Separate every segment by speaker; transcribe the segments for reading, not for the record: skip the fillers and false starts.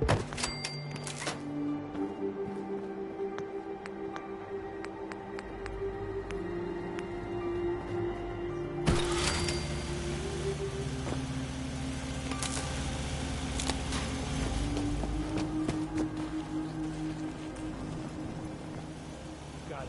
Speaker 1: Got it.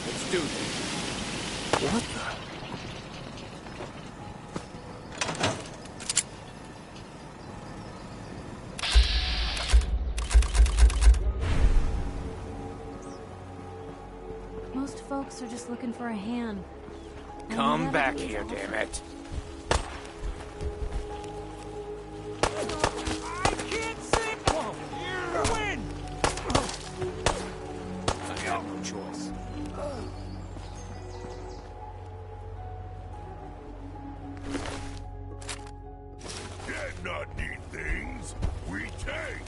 Speaker 2: Let's do this.
Speaker 3: What the?
Speaker 4: Most folks are just looking for a hand.
Speaker 2: Come back here, damn it.
Speaker 1: I can't see! Whoa! You win!
Speaker 2: I got no choice.
Speaker 5: Dead not need things. We take.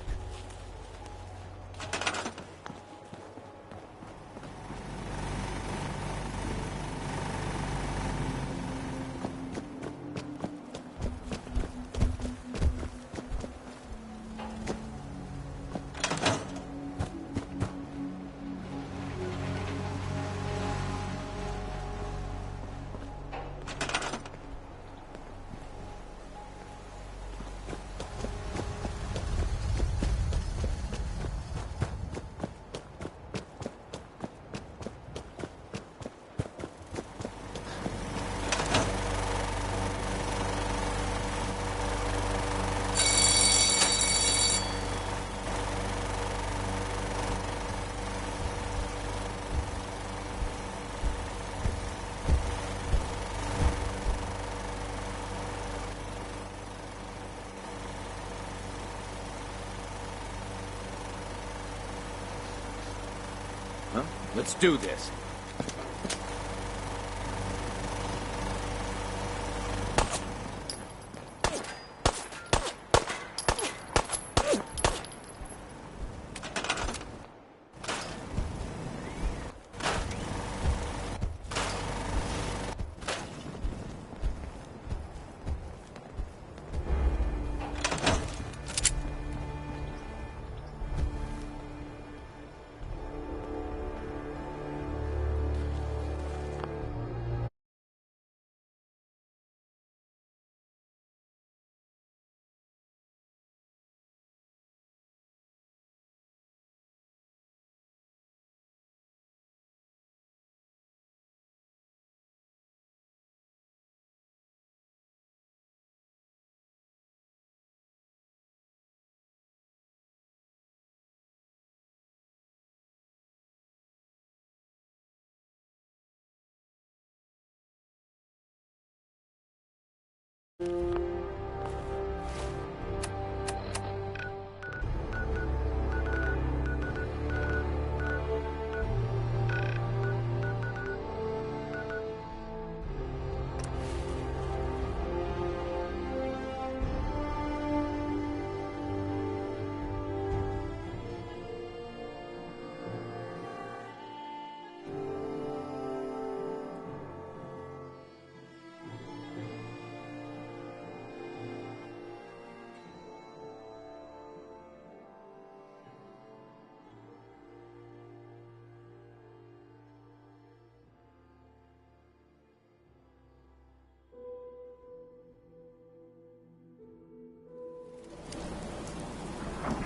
Speaker 2: Huh? Let's do this.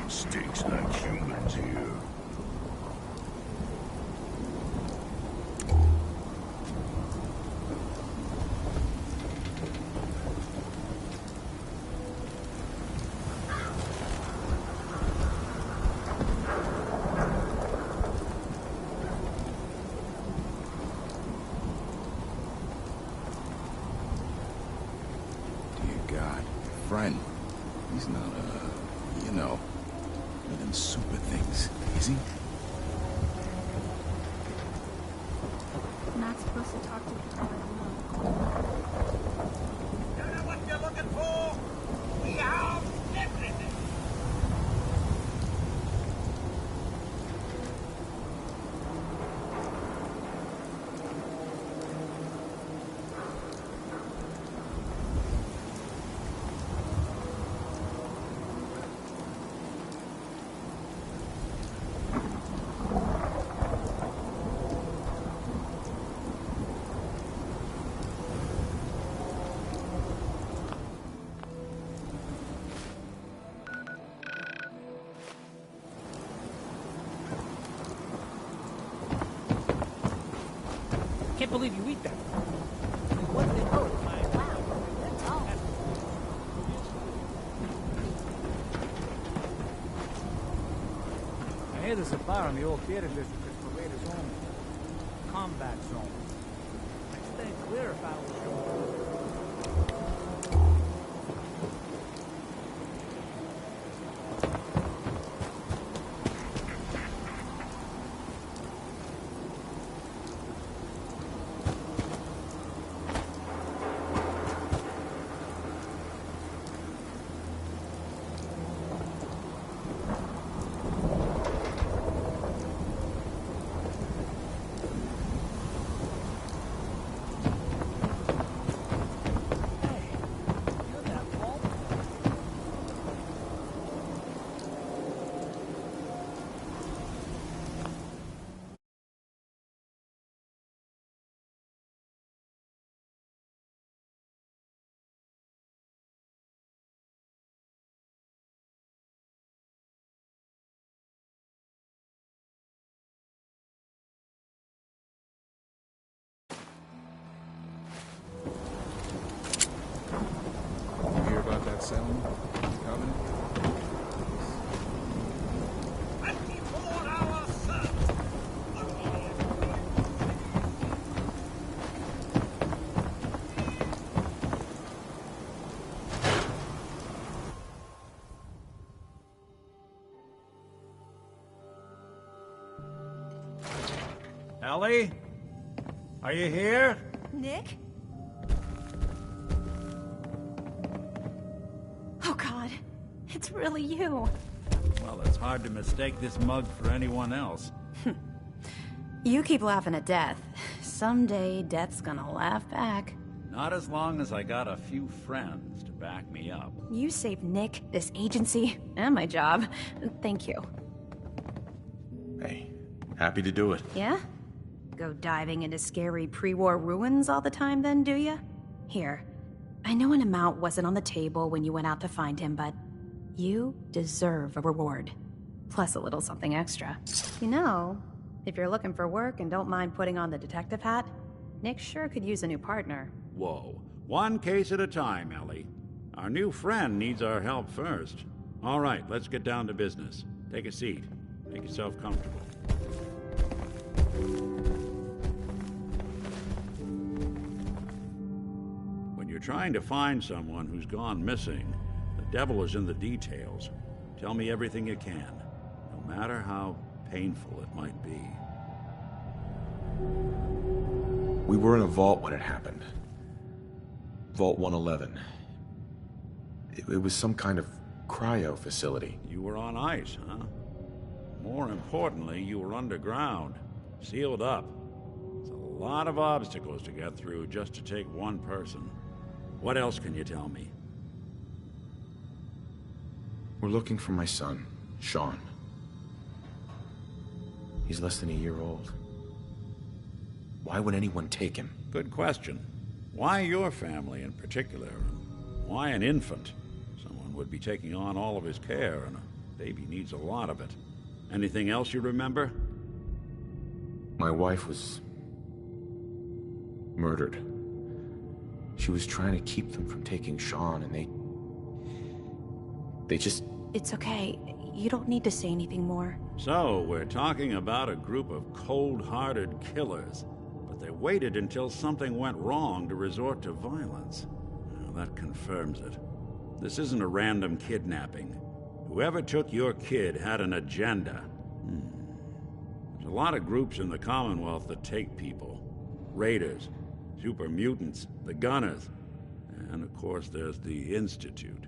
Speaker 5: Stinks like humans here.
Speaker 3: Dear God, friend. He's not, you know. One of them super things, is he?
Speaker 4: I'm not supposed to talk to people I don't know.
Speaker 1: You know what you're looking for? We have everything. Can't believe you eat that. What the hell? I hear there's a bar in the old theater district that's Morada's own combat zone. I'd stay clear if I was you.
Speaker 3: You hear about that settlement? Covenant?
Speaker 1: Ellie? Are you here?
Speaker 6: Nick? Oh God, it's really you.
Speaker 7: Well, it's hard to mistake this mug for anyone else.
Speaker 6: You keep laughing at death. Someday, death's gonna laugh back.
Speaker 7: Not as long as I got a few friends to back me up.
Speaker 6: You saved Nick, this agency, and my job. Thank you.
Speaker 3: Hey, happy to do it.
Speaker 6: Yeah? Go diving into scary pre-war ruins all the time then, do ya? Here, I know an amount wasn't on the table when you went out to find him, but you deserve a reward. Plus a little something extra. You know, if you're looking for work and don't mind putting on the detective hat, Nick sure could use a new partner.
Speaker 7: Whoa. One case at a time, Ellie. Our new friend needs our help first. All right, let's get down to business. Take a seat. Make yourself comfortable. When you're trying to find someone who's gone missing, the devil is in the details. Tell me everything you can, no matter how painful it might be.
Speaker 3: We were in a vault when it happened. Vault 111. It was some kind of cryo facility.
Speaker 7: You were on ice, huh? More importantly, you were underground, sealed up. It's a lot of obstacles to get through just to take one person. What else can you tell me?
Speaker 3: We're looking for my son, Sean. He's less than a year old. Why would anyone take him?
Speaker 7: Good question. Why your family in particular? And why an infant? Someone would be taking on all of his care, and a baby needs a lot of it. Anything else you remember?
Speaker 3: My wife was murdered. She was trying to keep them from taking Sean, and they just...
Speaker 6: It's okay. You don't need to say anything more.
Speaker 7: So, we're talking about a group of cold-hearted killers, but they waited until something went wrong to resort to violence. Well, that confirms it. This isn't a random kidnapping. Whoever took your kid had an agenda. There's a lot of groups in the Commonwealth that take people. Raiders, super mutants, the Gunners, and of course there's the Institute.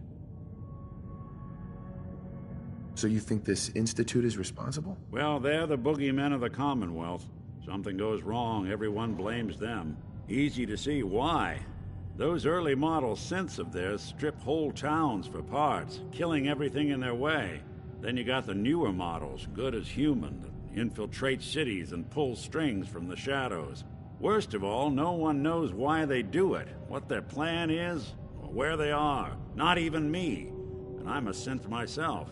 Speaker 3: So you think this Institute is responsible?
Speaker 7: Well, they're the boogeymen of the Commonwealth. Something goes wrong, everyone blames them. Easy to see why. Those early model synths of theirs strip whole towns for parts, killing everything in their way. Then you got the newer models, good as human, that infiltrate cities and pull strings from the shadows. Worst of all, no one knows why they do it, what their plan is, or where they are. Not even me. And I'm a synth myself.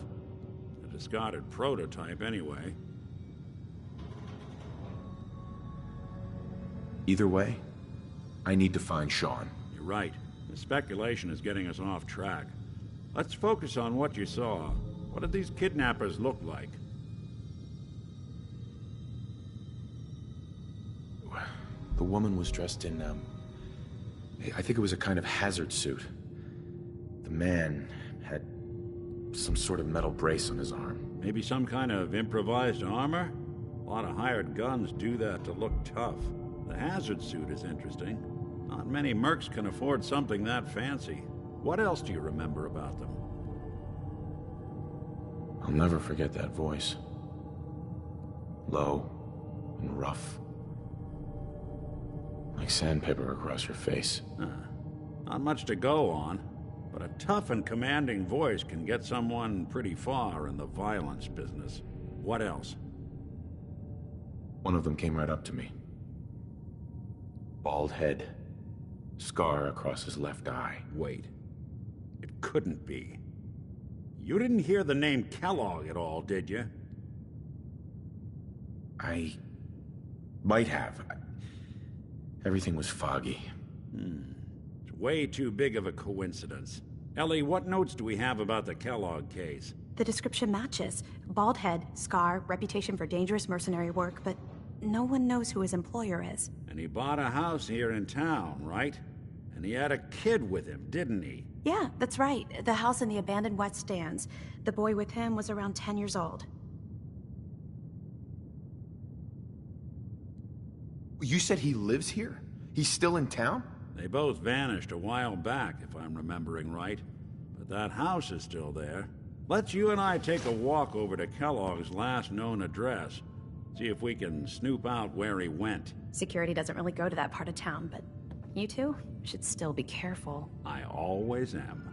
Speaker 7: A discarded prototype, anyway.
Speaker 3: Either way, I need to find Sean.
Speaker 7: You're right. The speculation is getting us off track. Let's focus on what you saw. What did these kidnappers look like?
Speaker 3: The woman was dressed in, I think it was a kind of hazard suit. The man had some sort of metal brace on his arm.
Speaker 7: Maybe some kind of improvised armor? A lot of hired guns do that to look tough. The hazard suit is interesting. Not many mercs can afford something that fancy. What else do you remember about them?
Speaker 3: I'll never forget that voice. Low and rough. Like sandpaper across your face.
Speaker 7: Not much to go on, but a tough and commanding voice can get someone pretty far in the violence business. What else?
Speaker 3: One of them came right up to me. Bald head. Scar across his left eye.
Speaker 7: Wait. It couldn't be. You didn't hear the name Kellogg at all, did you?
Speaker 3: I might have. Everything was foggy.
Speaker 7: It's way too big of a coincidence. Ellie, what notes do we have about the Kellogg case?
Speaker 6: The description matches. Bald head, scar, reputation for dangerous mercenary work, but no one knows who his employer is.
Speaker 7: And he bought a house here in town, right? And he had a kid with him, didn't he?
Speaker 6: Yeah, that's right. The house in the abandoned West Stands. The boy with him was around 10 years old.
Speaker 3: You said he lives here? He's still in town?
Speaker 7: They both vanished a while back, if I'm remembering right. But that house is still there. Let's you and I take a walk over to Kellogg's last known address. See if we can snoop out where he went.
Speaker 6: Security doesn't really go to that part of town, but you two should still be careful.
Speaker 7: I always am.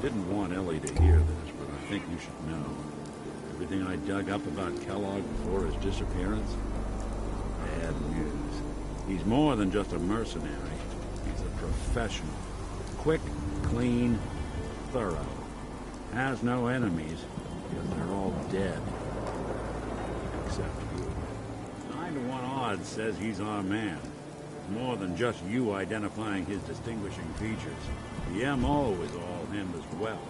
Speaker 7: Didn't want Ellie to hear this, but I think you should know. Everything I dug up about Kellogg before his disappearance? Bad news. He's more than just a mercenary. He's a professional. Quick, clean, thorough. Has no enemies, because they're all dead. Except you. 9 to 1 odds says he's our man. More than just you identifying his distinguishing features. The MO is all him as well.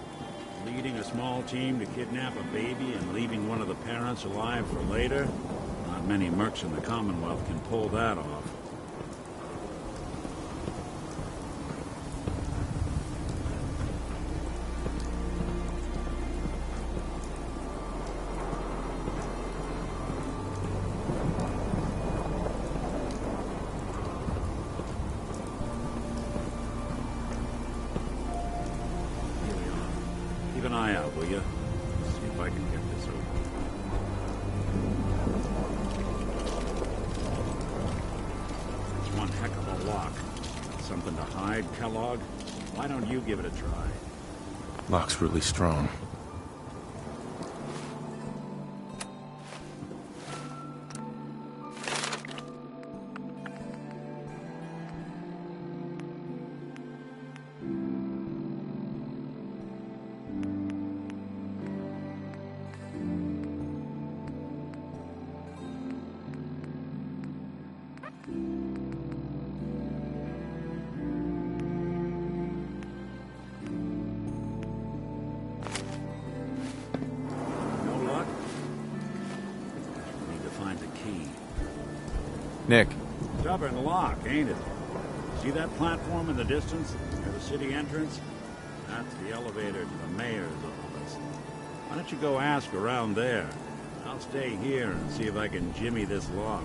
Speaker 7: Leading a small team to kidnap a baby and leaving one of the parents alive for later? Not many mercs in the Commonwealth can pull that off. Keep an eye out, will you? See if I can get this open. It's one heck of a lock. Something to hide, Kellogg? Why don't you give it a try?
Speaker 3: Lock's really strong.
Speaker 7: key.
Speaker 3: Nick,
Speaker 7: Stubborn lock, ain't it? See that platform in the distance, near the city entrance? That's the elevator to the mayor's office. Why don't you go ask around there? I'll stay here and see if I can jimmy this lock.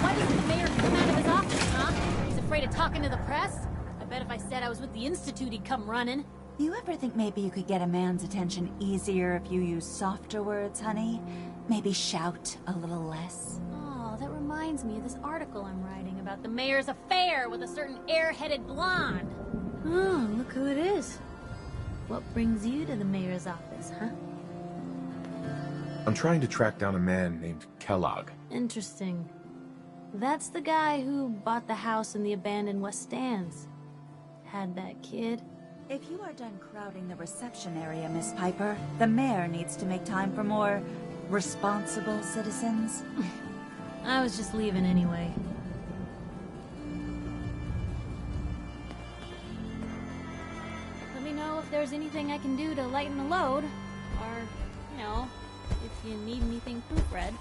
Speaker 8: Why doesn't the mayor come out of his office, huh? He's afraid of talking to the press? I bet if I said I was with the Institute, he'd come running.
Speaker 9: You ever think maybe you could get a man's attention easier if you use softer words, honey? Maybe shout a little less?
Speaker 8: Oh, that reminds me of this article I'm writing about the mayor's affair with a certain airheaded blonde. Oh, look who it is. What brings you to the mayor's office, huh?
Speaker 3: I'm trying to track down a man named Kellogg.
Speaker 8: Interesting. That's the guy who bought the house in the abandoned West Stands. Had that kid.
Speaker 9: If you are done crowding the reception area, Miss Piper, the mayor needs to make time for more responsible citizens.
Speaker 8: I was just leaving anyway. Let me know if there's anything I can do to lighten the load. Or, you know, if you need anything proofread.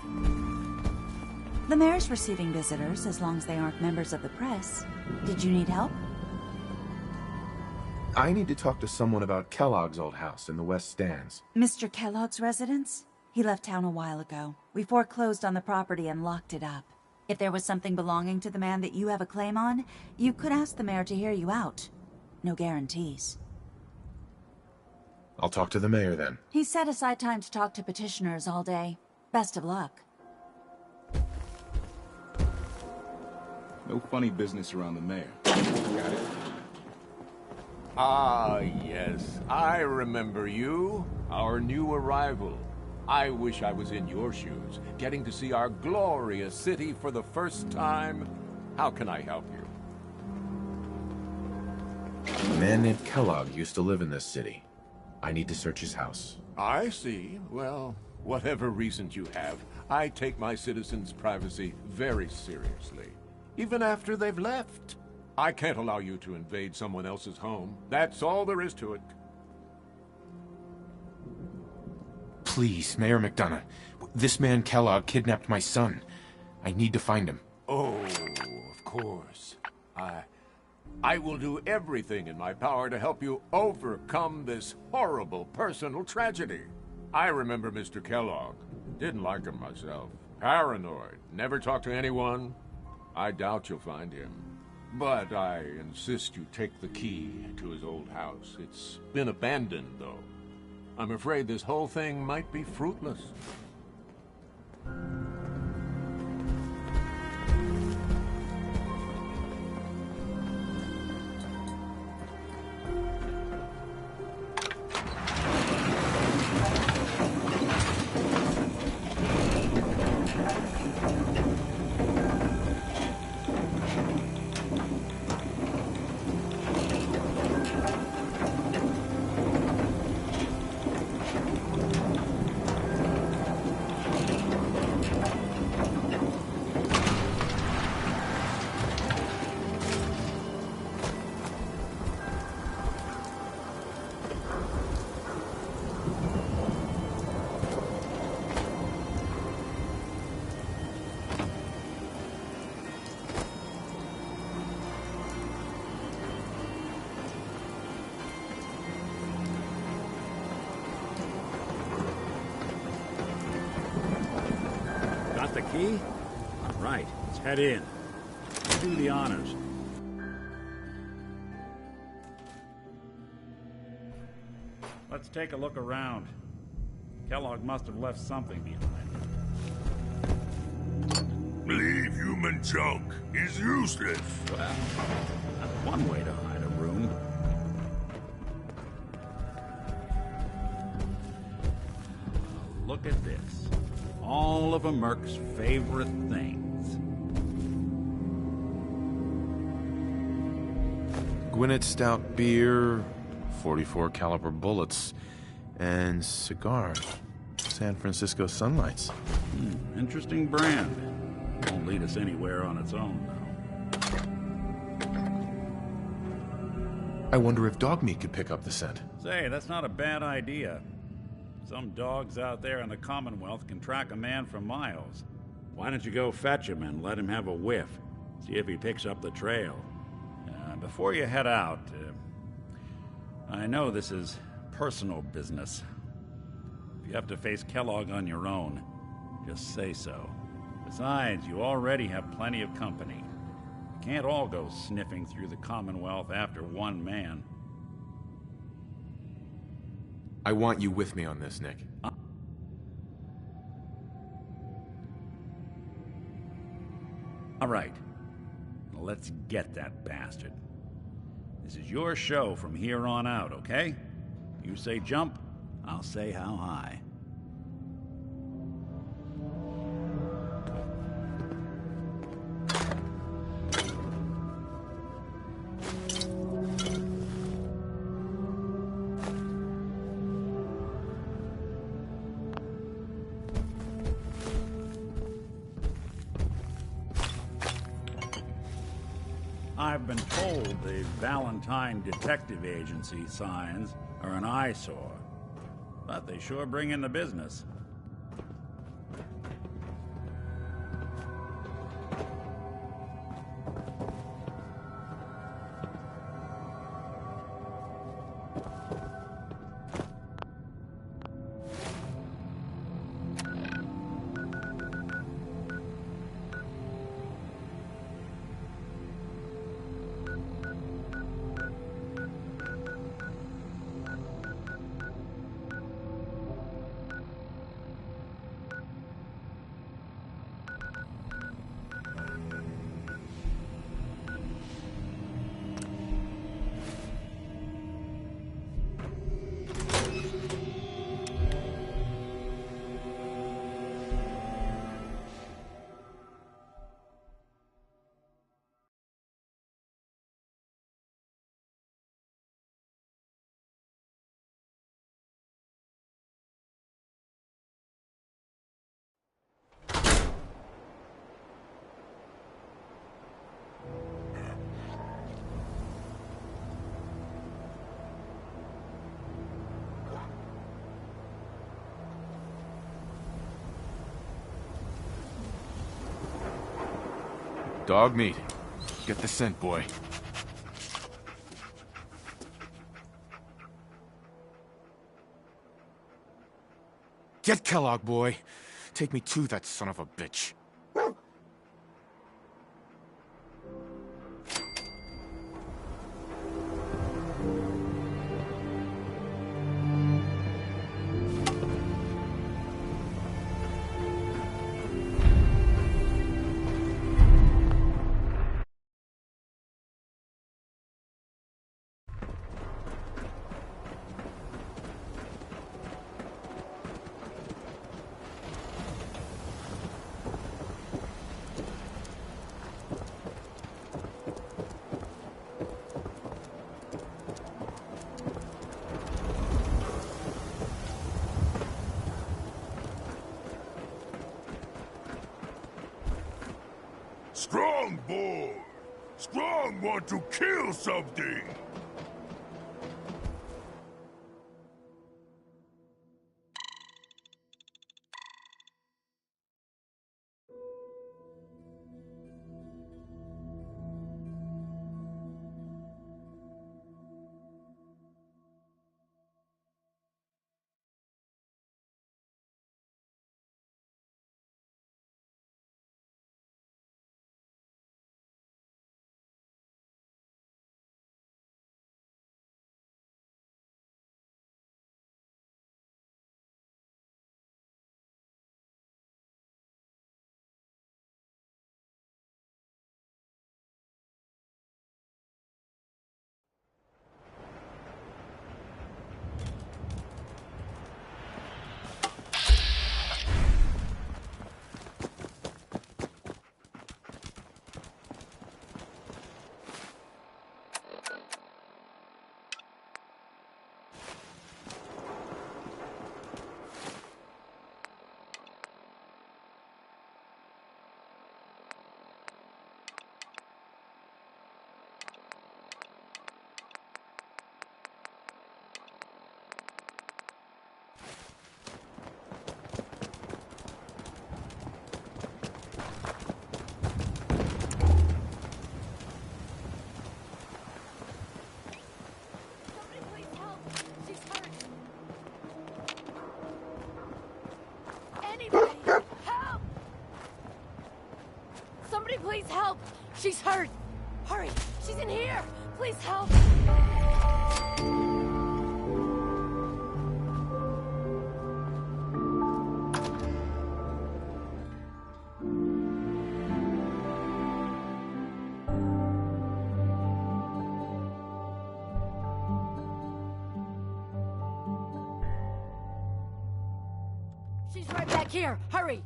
Speaker 9: The mayor's receiving visitors as long as they aren't members of the press. Did you need help?
Speaker 3: I need to talk to someone about Kellogg's old house in the West Stands.
Speaker 9: Mr. Kellogg's residence? He left town a while ago. We foreclosed on the property and locked it up. If there was something belonging to the man that you have a claim on, you could ask the mayor to hear you out. No guarantees.
Speaker 3: I'll talk to the mayor then.
Speaker 9: He set aside time to talk to petitioners all day. Best of luck.
Speaker 10: No funny business around the mayor. Got it?
Speaker 5: Ah, yes. I remember you. Our new arrival. I wish I was in your shoes, getting to see our glorious city for the first time. How can I help you?
Speaker 3: A man named Kellogg used to live in this city. I need to search his house.
Speaker 5: I see. Well, whatever reasons you have, I take my citizens' privacy very seriously. Even after they've left. I can't allow you to invade someone else's home. That's all there is to it.
Speaker 3: Please, Mayor McDonough. This man Kellogg kidnapped my son. I need to find him.
Speaker 5: Oh, of course. I will do everything in my power to help you overcome this horrible personal tragedy. I remember Mr. Kellogg. Didn't like him myself. Paranoid. Never talked to anyone. I doubt you'll find him. But I insist you take the key to his old house. It's been abandoned, though. I'm afraid this whole thing might be fruitless.
Speaker 7: Got the key? All right, let's head in. Do the honors. Let's take a look around. Kellogg must have left something behind.
Speaker 11: believe human junk is useless.
Speaker 7: Well, that's one way to hide a room. Look at this. All of a Merc's favorite things.
Speaker 3: Gwinnett Stout beer, 44 caliber bullets, and cigars. San Francisco Sunlights.
Speaker 7: Interesting brand. Won't lead us anywhere on its own, though.
Speaker 3: I wonder if dog meat could pick up the scent.
Speaker 7: Say, that's not a bad idea. Some dogs out there in the Commonwealth can track a man for miles. Why don't you go fetch him and let him have a whiff? See if he picks up the trail. Before you head out, I know this is personal business. If you have to face Kellogg on your own, just say so. Besides, you already have plenty of company. You can't all go sniffing through the Commonwealth after one man.
Speaker 3: I want you with me on this, Nick.
Speaker 7: All right. Let's get that bastard. This is your show from here on out, okay? You say jump, I'll say how high. I've been told the Valentine Detective Agency signs are an eyesore, but they sure bring in the business.
Speaker 3: Dog meat. Get the scent, boy. Get Kellogg, boy. Take me to that son of a bitch.
Speaker 11: Strong boy! Strong want to kill something!
Speaker 12: Anybody! Help! Somebody please help! She's hurt! Hurry! She's in here! Please help! She's right back here! Hurry!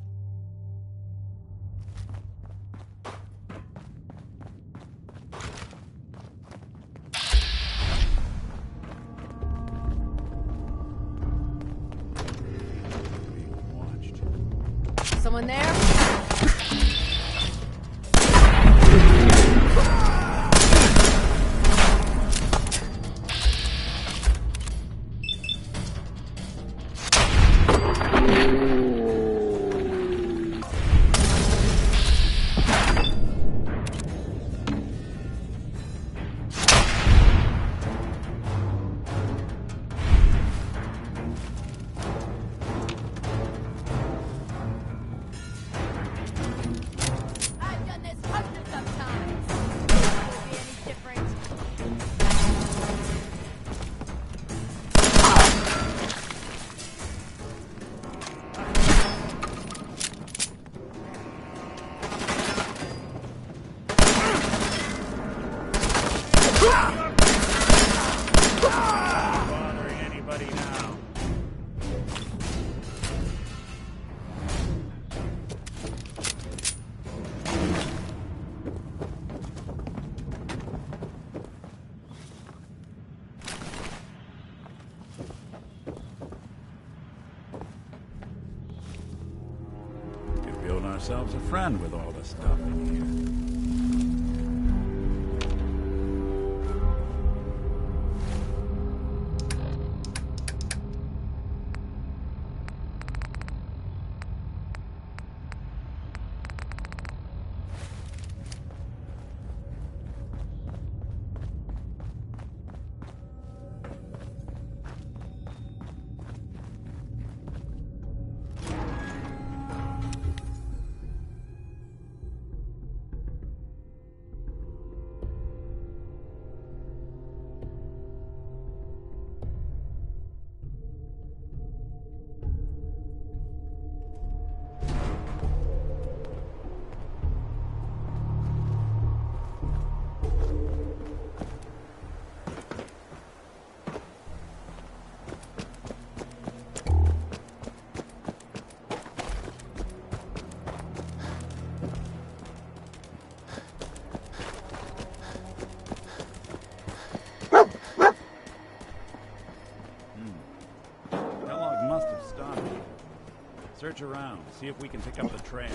Speaker 12: Someone there?
Speaker 1: Bothering anybody now?
Speaker 7: Could build ourselves a friend with all this stuff in here. Kellogg must have stopped here. Search around, see if we can pick up the trail.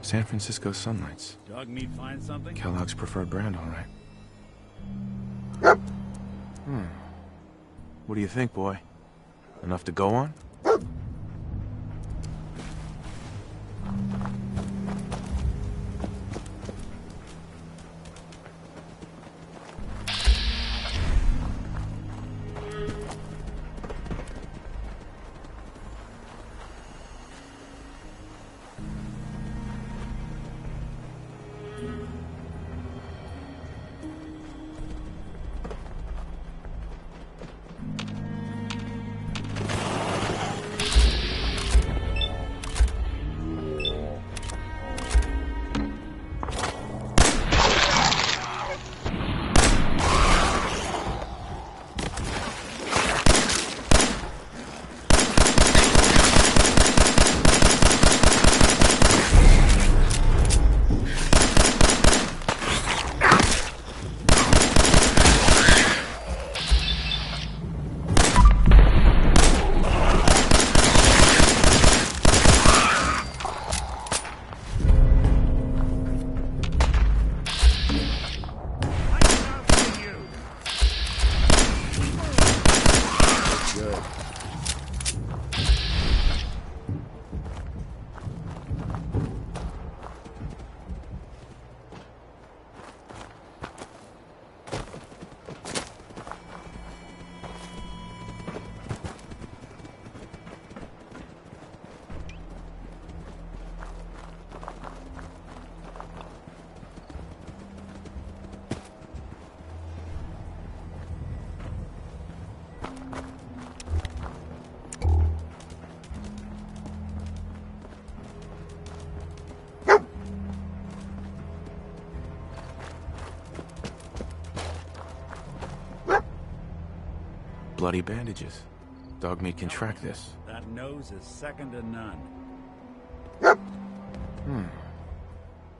Speaker 3: San Francisco Sunlights.
Speaker 7: Dog meat find something?
Speaker 3: Kellogg's preferred brand, all right. What do you think, boy? Enough to go on? bloody bandages. Dogmeat can track this.
Speaker 7: That nose is second to none.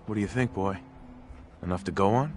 Speaker 3: What do you think, boy? Enough to go on?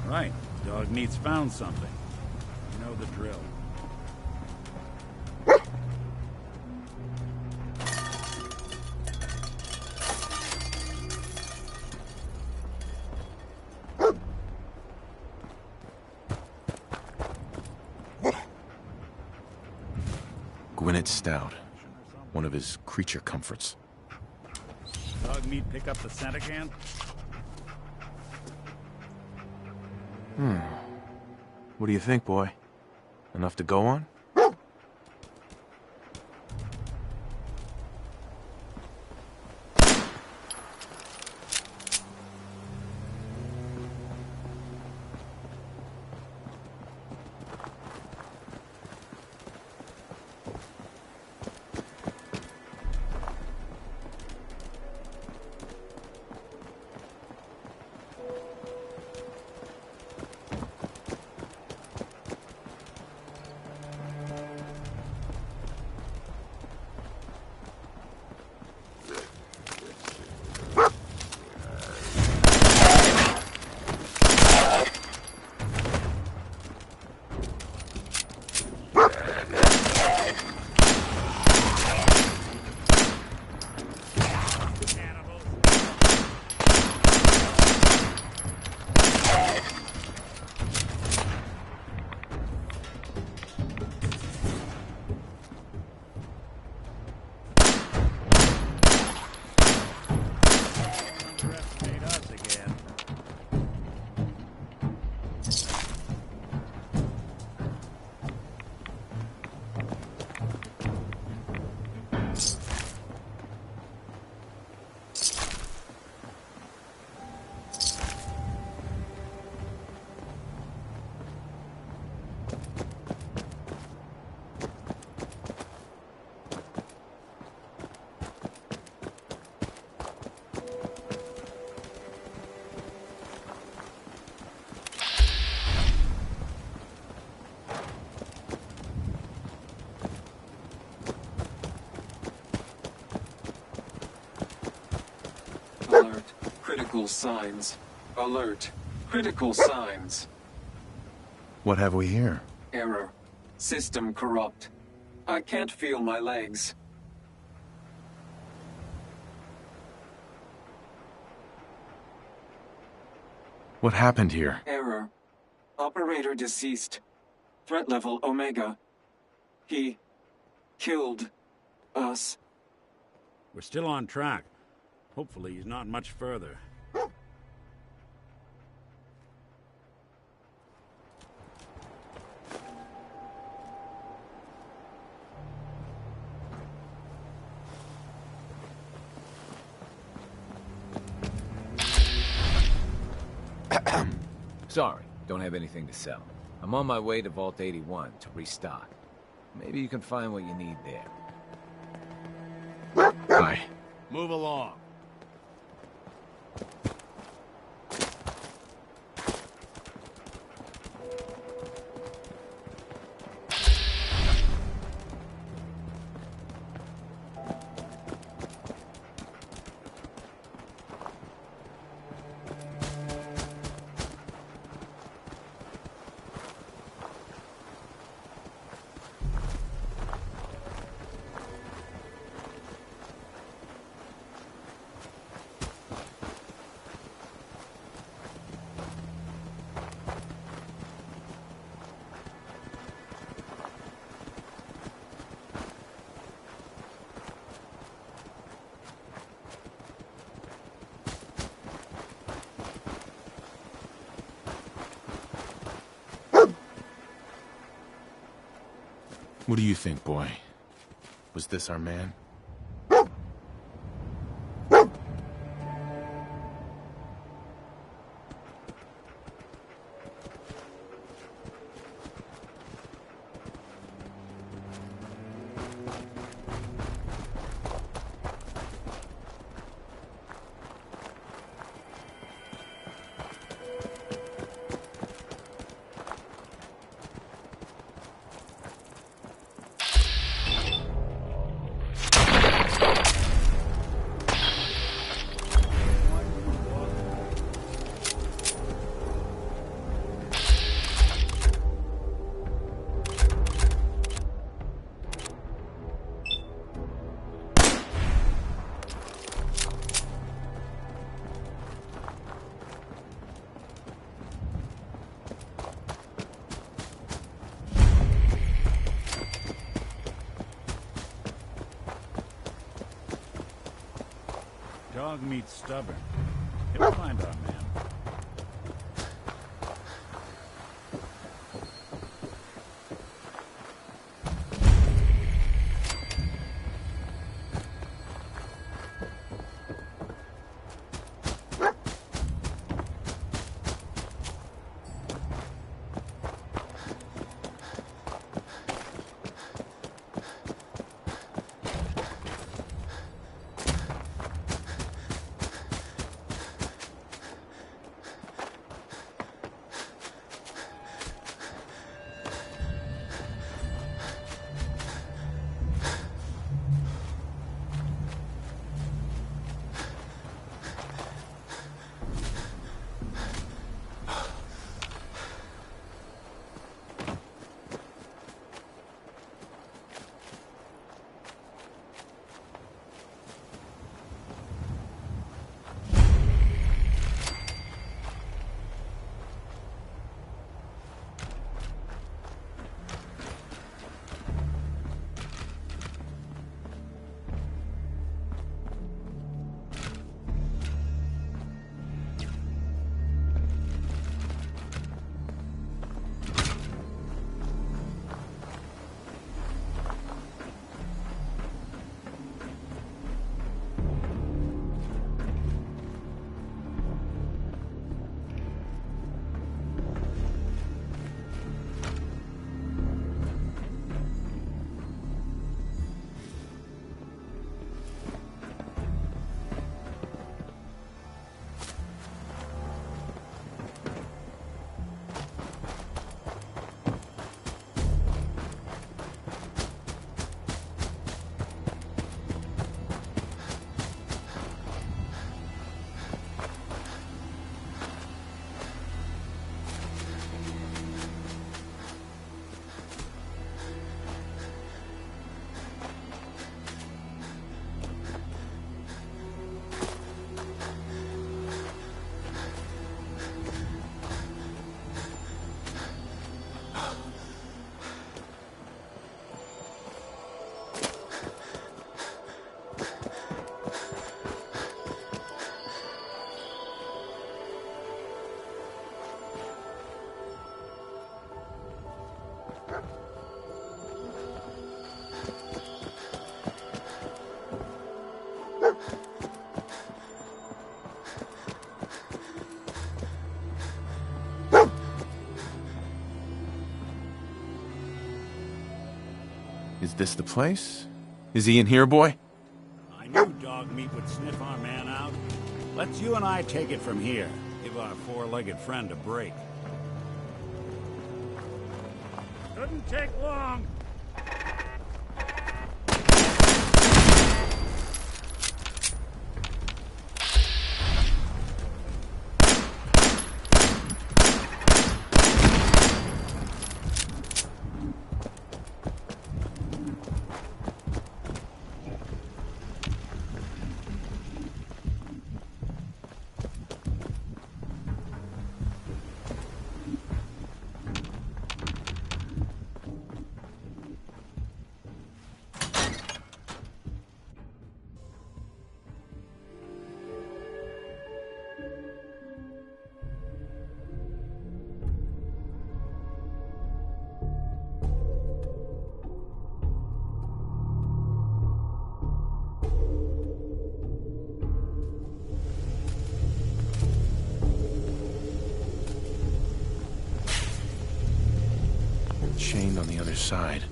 Speaker 7: Right. Dogmeat's found something. You know the drill.
Speaker 3: Gwynedd Stout. One of his creature comforts.
Speaker 7: Dogmeat pick up the scent again?
Speaker 3: What do you think, boy? Enough to go on?
Speaker 13: Vital signs. Alert. Critical signs.
Speaker 3: What have we here?
Speaker 13: Error. System corrupt. I can't feel my legs.
Speaker 3: What happened here?
Speaker 13: Error. Operator deceased. Threat level Omega. He killed us.
Speaker 7: We're still on track. Hopefully he's not much further.
Speaker 2: Sorry, don't have anything to sell. I'm on my way to Vault 81 to restock. Maybe you can find what you need there.
Speaker 3: Hi.
Speaker 5: Move along.
Speaker 3: What do you think, boy? Was this our man?
Speaker 7: Dog meets stubborn. He'll find our man.
Speaker 3: Is this the place? Is he in here, boy?
Speaker 7: I knew dog meat would sniff our man out. Let's you and I take it from here. Give our four-legged friend a break. Couldn't take long.
Speaker 3: Chained on the other side.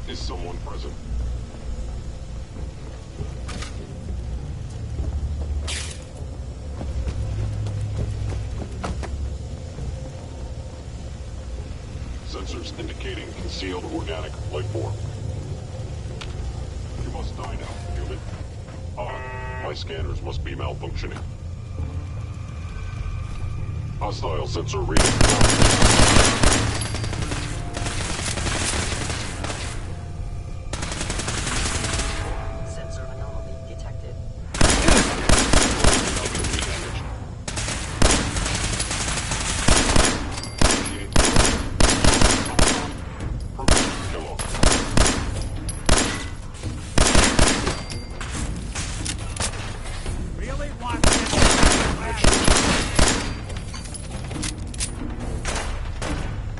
Speaker 14: Is someone present? Sensors indicating concealed organic life form. You must die now, human. My scanners must be malfunctioning. Hostile sensor reading.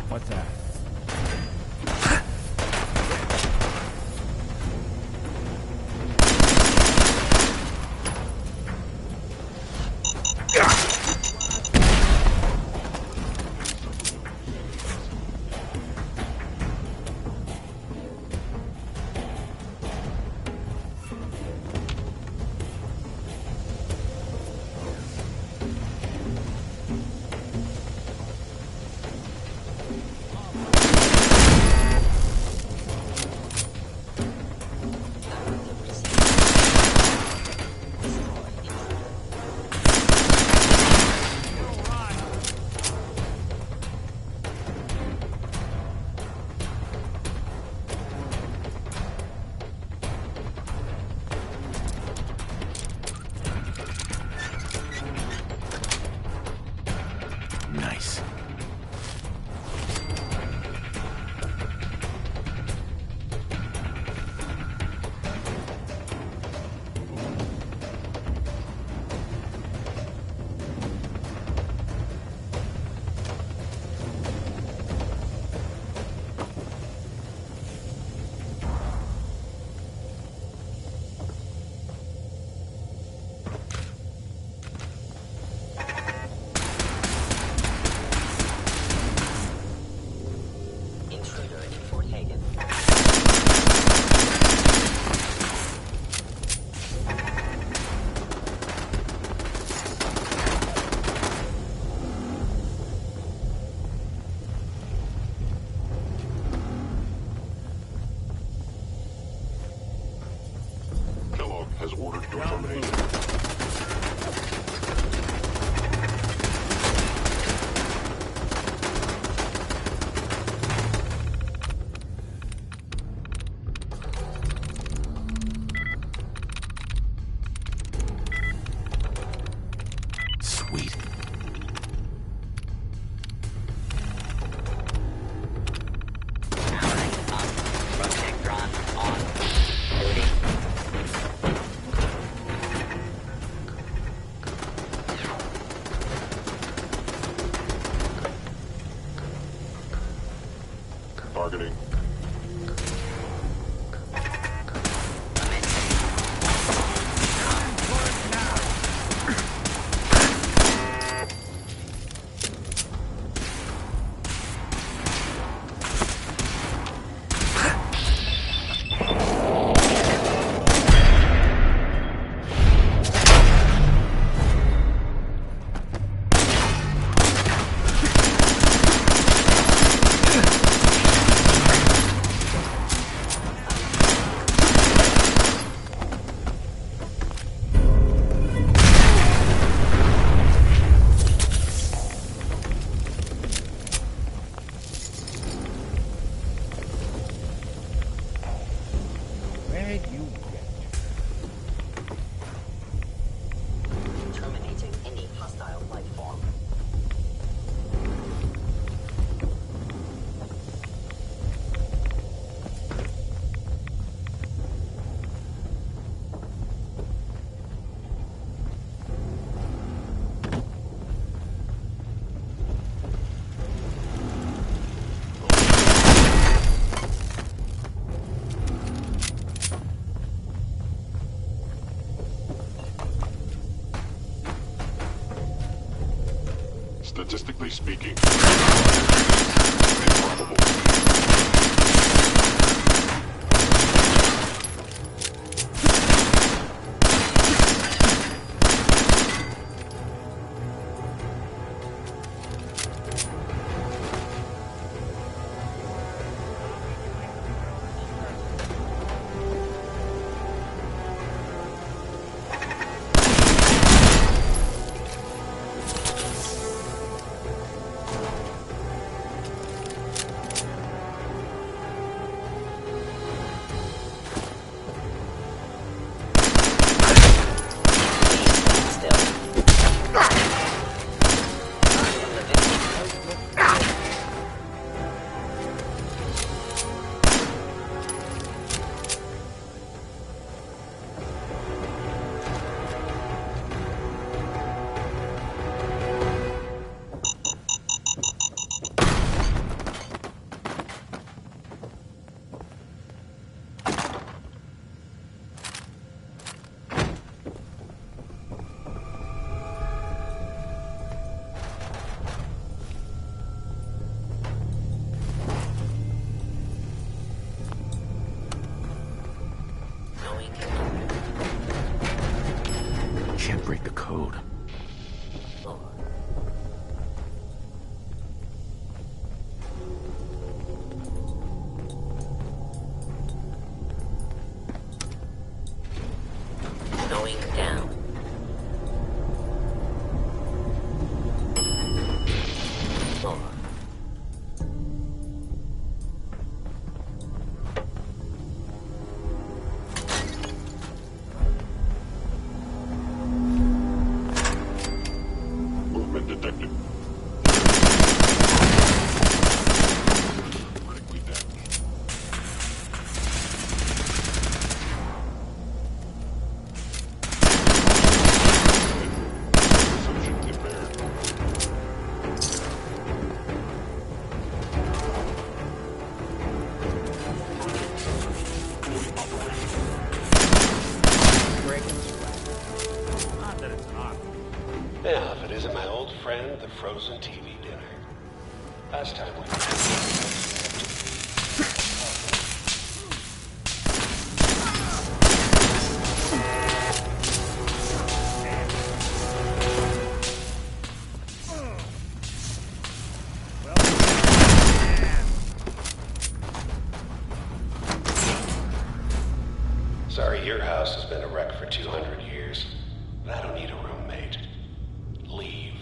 Speaker 1: What's that?
Speaker 3: Nice.
Speaker 14: Has ordered your termination.
Speaker 3: Sweet.
Speaker 1: did you get?
Speaker 15: Terminating any hostile life form.
Speaker 14: Statistically speaking, improbable.
Speaker 3: Can't break the code.
Speaker 15: Going down. Four.
Speaker 14: Movement detected. Critically damaged. Perception impaired.
Speaker 1: Not that it's not.
Speaker 16: Yeah, if it isn't my old friend, the frozen TV dinner. Last time we... Sorry, your house has been a wreck for 200 years. I don't need a roommate. Leave.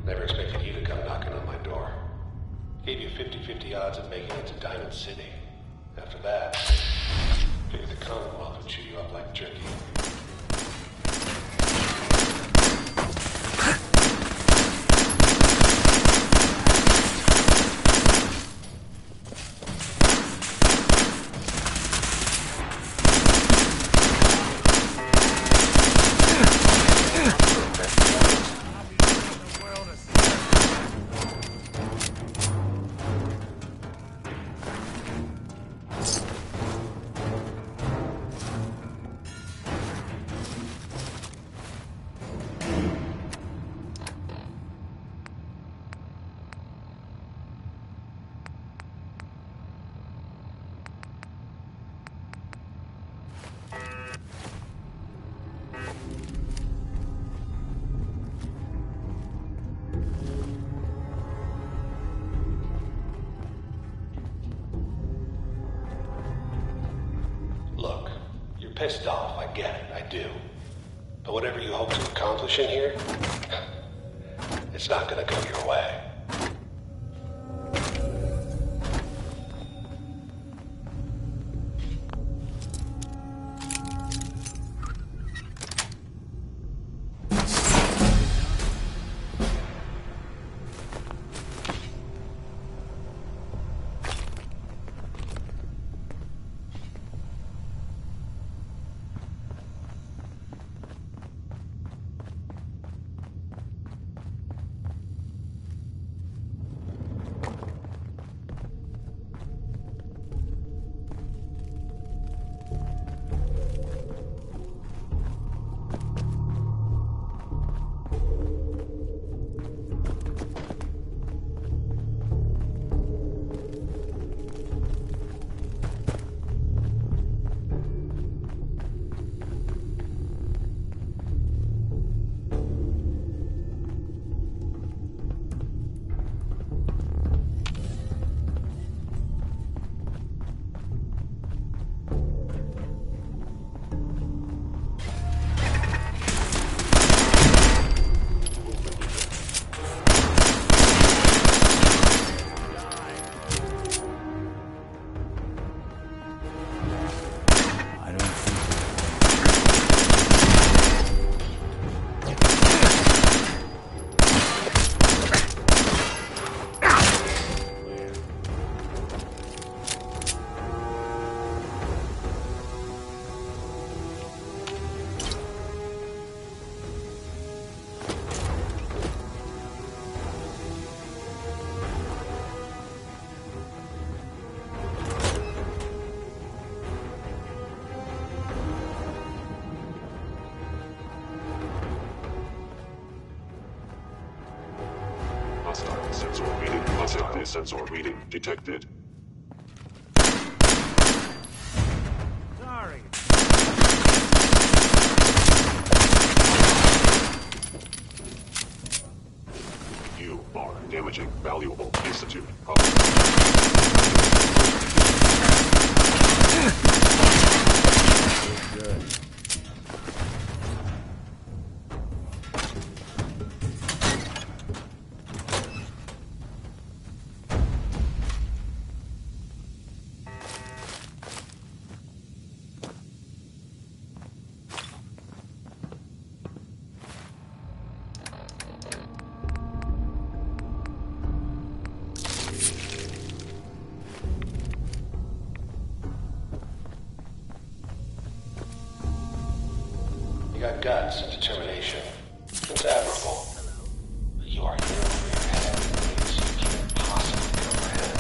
Speaker 16: Never expected you to come knocking on my door. Gave you 50-50 odds of making it to Diamond City. After that, figured the Commonwealth would chew you up like jerky. pissed off, I get it, I do. But whatever you hope to accomplish in here, it's not gonna go your way.
Speaker 14: Hostile sensor reading detected.
Speaker 1: Sorry.
Speaker 14: You are damaging valuable institute
Speaker 7: Good.
Speaker 16: You got guts and determination. It's admirable. But you are in over your head in ways you can't possibly comprehend.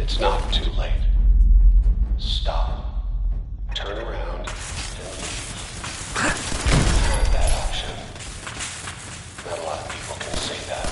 Speaker 16: It's not too late. Stop. Turn around and leave. Have that option. Not a lot of people can say that.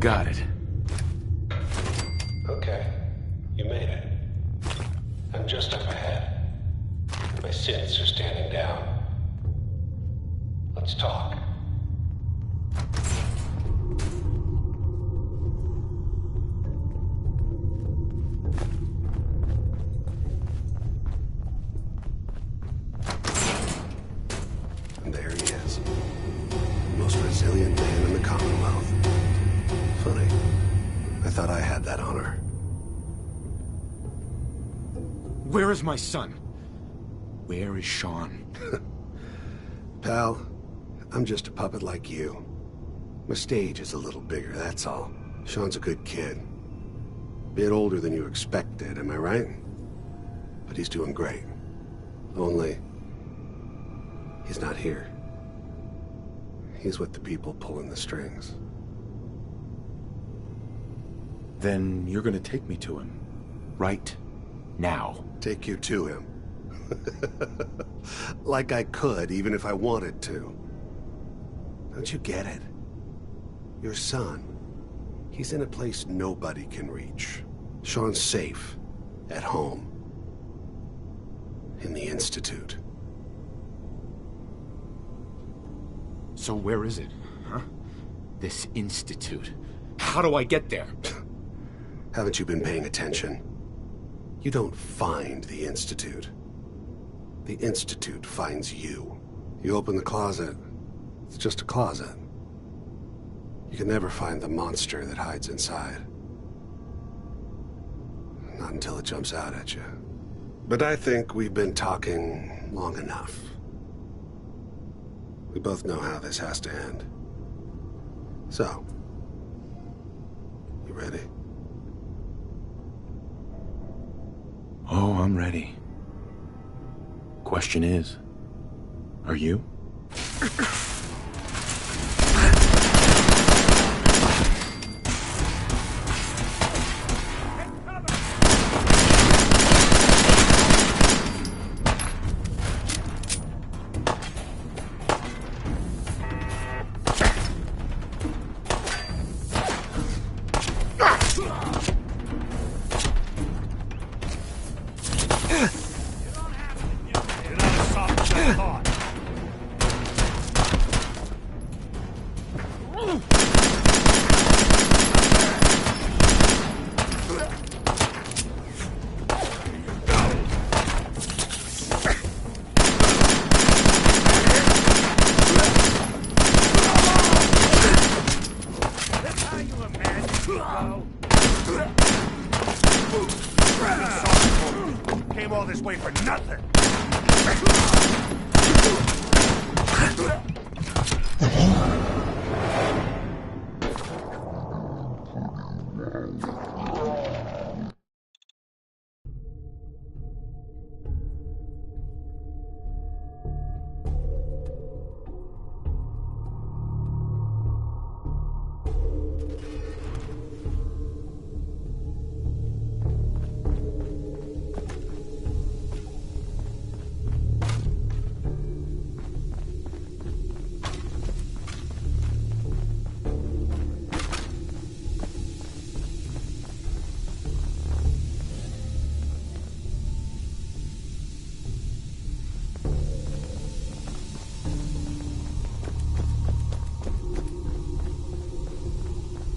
Speaker 3: Got it.
Speaker 16: Okay, you made it. I'm just up ahead. My synths are standing down. Let's talk. And there he is. Most resilient man in the Commonwealth. Funny. I thought I had that honor.
Speaker 3: Where is my son? Where is Sean?
Speaker 16: Pal, I'm just a puppet like you. My stage is a little bigger, that's all. Sean's a good kid. Bit older than you expected, am I right? But he's doing great. Only, he's not here. He's with the people pulling the strings.
Speaker 3: Then you're gonna take me to him. Right now.
Speaker 16: Take you to him. Like I could, even if I wanted to. Don't you get it? Your son, he's in a place nobody can reach. Sean's safe, at home. In the Institute.
Speaker 3: So where is it, huh? This institute. How do I get there?
Speaker 16: Haven't you been paying attention? You don't find the Institute. The Institute finds you. You open the closet, it's just a closet. You can never find the monster that hides inside. Not until it jumps out at you. But I think we've been talking long enough. We both know how this has to end. So, you ready?
Speaker 3: Oh, I'm ready. Question is, are you?
Speaker 11: Came all this way for nothing.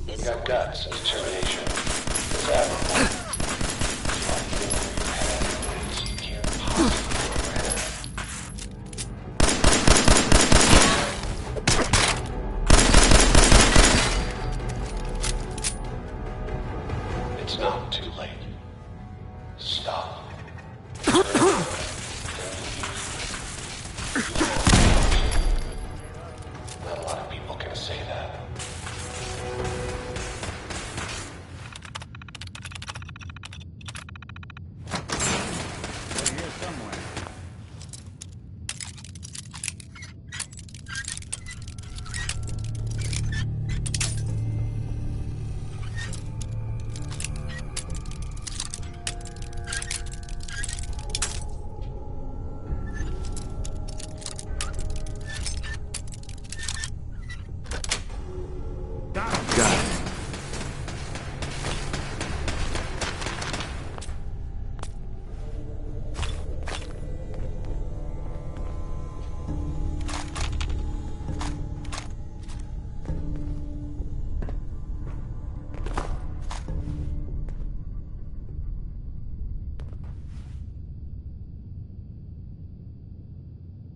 Speaker 16: You got guts and determination. It's admirable. You can't possibly overhead. It's not too late. Stop. Not a lot of people can say that.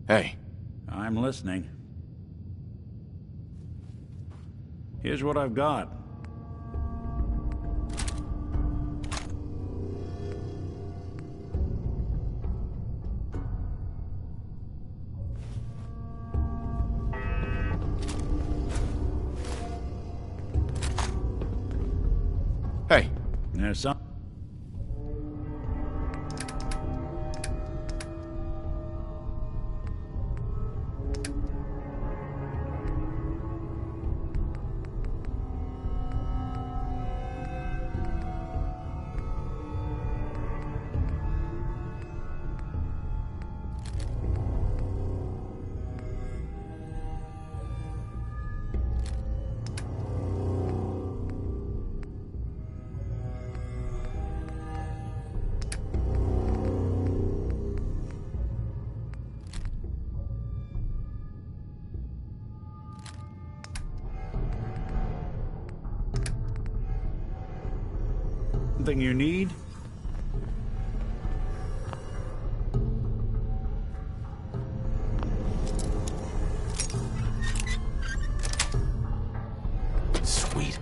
Speaker 3: Hey.
Speaker 7: I'm listening. Here's what I've got.
Speaker 3: Hey.
Speaker 7: There's some... Something you need?
Speaker 3: Sweet.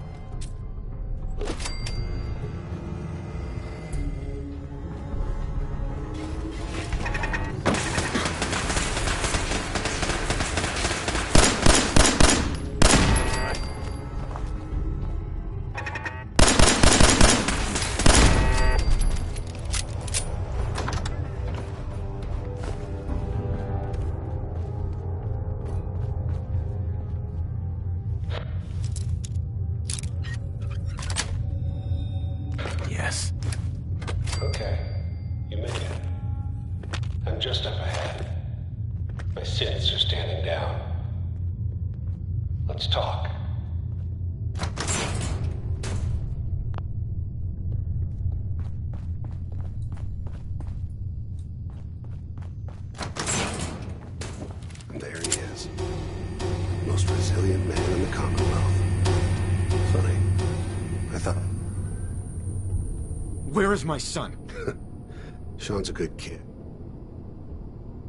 Speaker 3: Yes.
Speaker 16: Okay, you made it. I'm just up ahead. My synths are standing down. Let's talk.
Speaker 17: And there he is. Most resilient man in the Commonwealth. Funny. I thought...
Speaker 3: Where is my son?
Speaker 17: Sean's a good kid.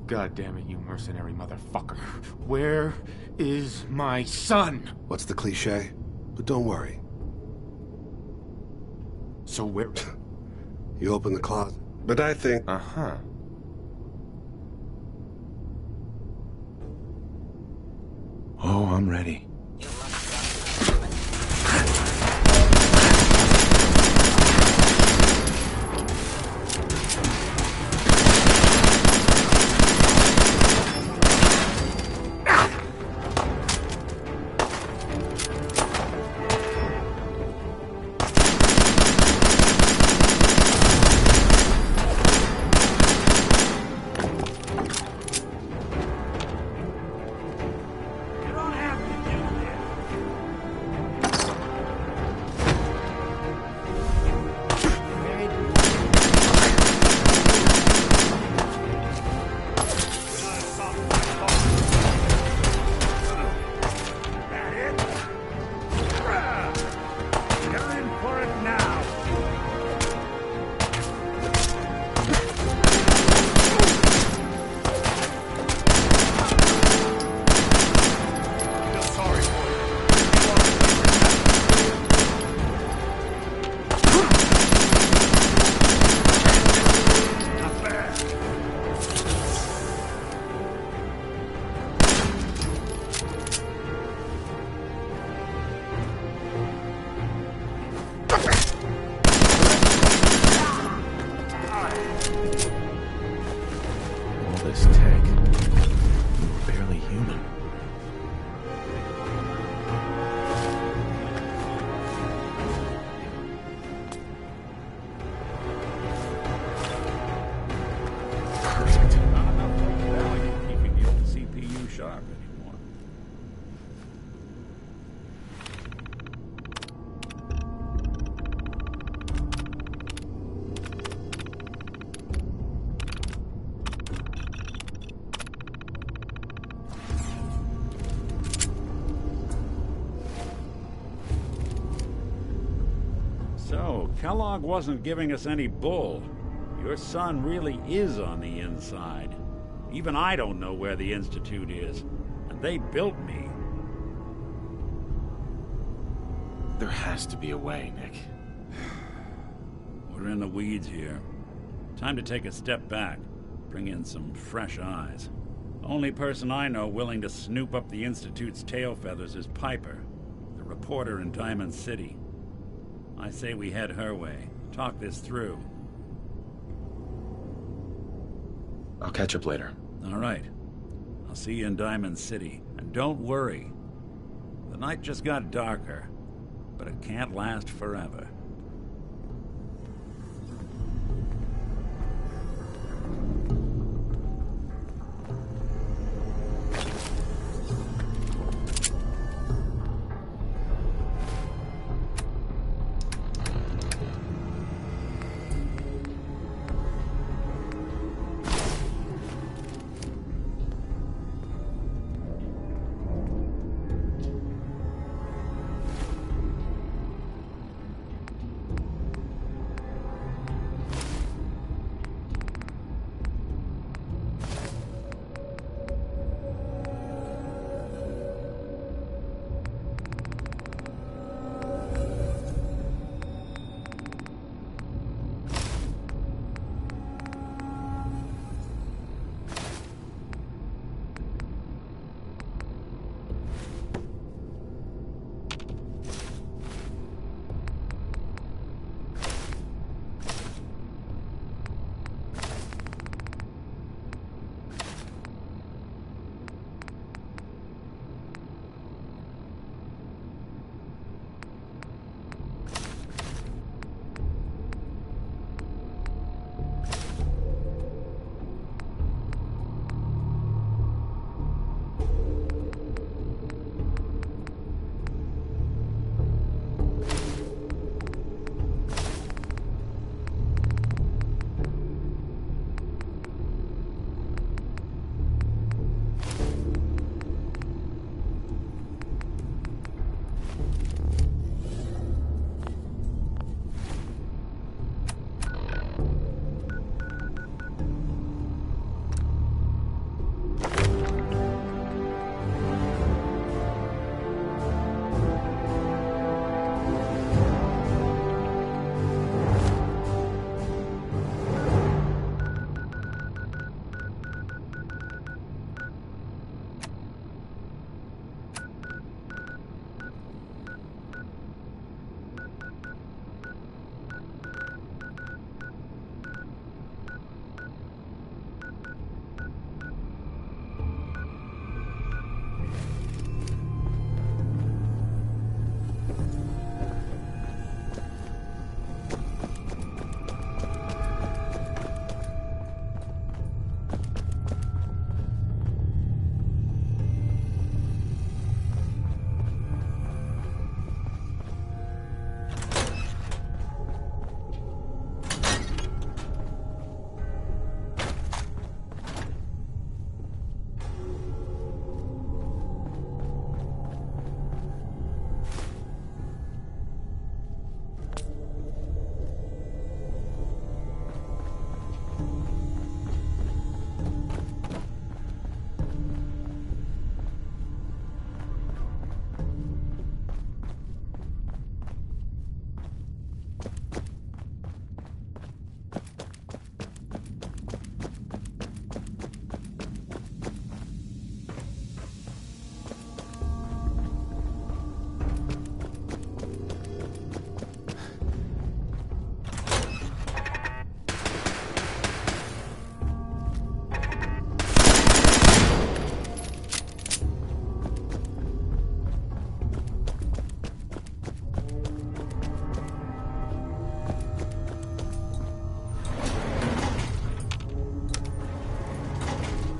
Speaker 3: God damn it, you mercenary motherfucker. Where is my son?
Speaker 17: What's the cliche? But don't worry.
Speaker 3: So where...
Speaker 17: You open the closet. But I think...
Speaker 3: Uh-huh. Oh, I'm ready. This tech. You were barely human. Perfect.
Speaker 7: Not enough value keeping the old CPU sharp anymore. So, Kellogg wasn't giving us any bull. Your son really is on the inside. Even I don't know where the Institute is. And they built me.
Speaker 3: There has to be a way, Nick.
Speaker 7: We're in the weeds here. Time to take a step back. Bring in some fresh eyes. Only person I know willing to snoop up the Institute's tail feathers is Piper, the reporter in Diamond City. I say we head her way. Talk this through.
Speaker 3: I'll catch up later.
Speaker 7: All right. I'll see you in Diamond City. And don't worry. The night just got darker, but it can't last forever.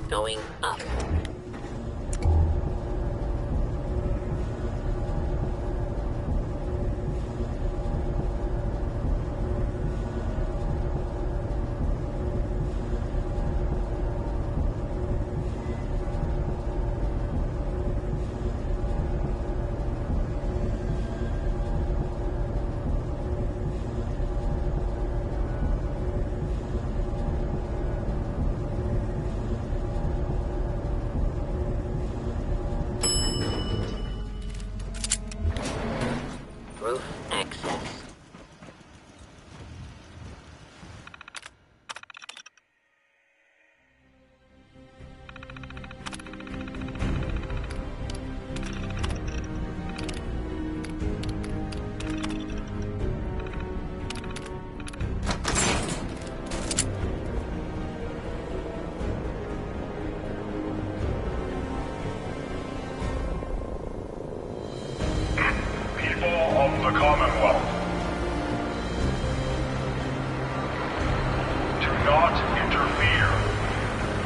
Speaker 15: Going up.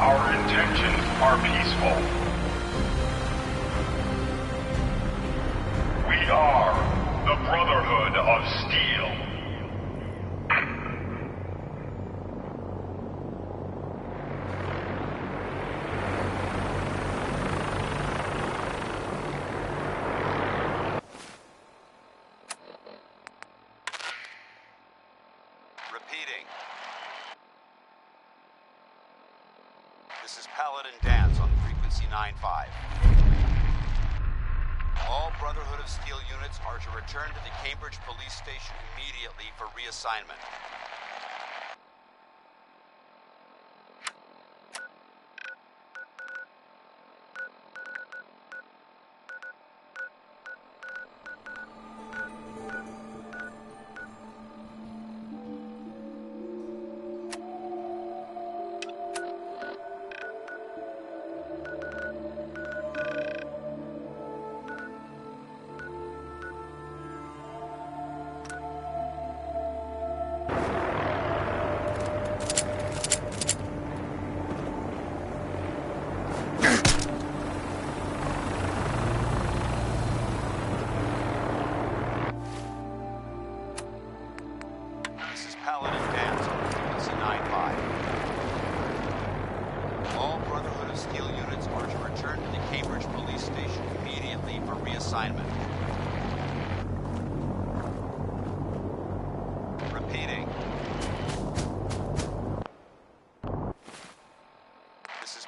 Speaker 14: Our intentions are peaceful. We are the Brotherhood of Steel.
Speaker 18: Repeating. This is Paladin Danse on frequency 9-5. All Brotherhood of Steel units are to return to the Cambridge Police Station immediately for reassignment. Paladin Danse on frequency 9-5. All Brotherhood of Steel units are to return to the Cambridge Police Station immediately for reassignment. Repeating. This is...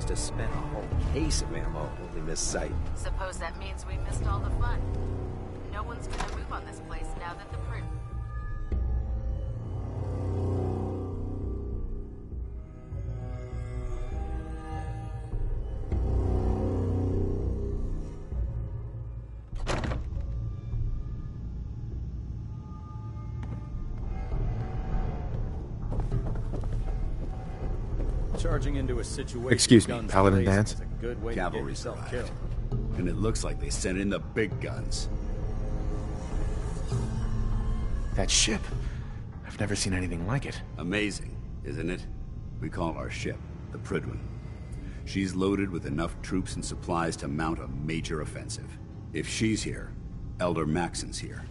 Speaker 19: To spend a whole case of ammo only missed sight.
Speaker 20: Suppose that means we missed all the fun. No one's gonna move on this place now that the print.
Speaker 1: Charging into a situation.
Speaker 3: Excuse me, Paladin Danse?
Speaker 18: Cavalry's arrived. And it looks like they sent in the big guns.
Speaker 3: That ship. I've never seen anything like it.
Speaker 18: Amazing, isn't it? We call our ship the Prydwen. She's loaded with enough troops and supplies to mount a major offensive. If she's here, Elder Maxson's here.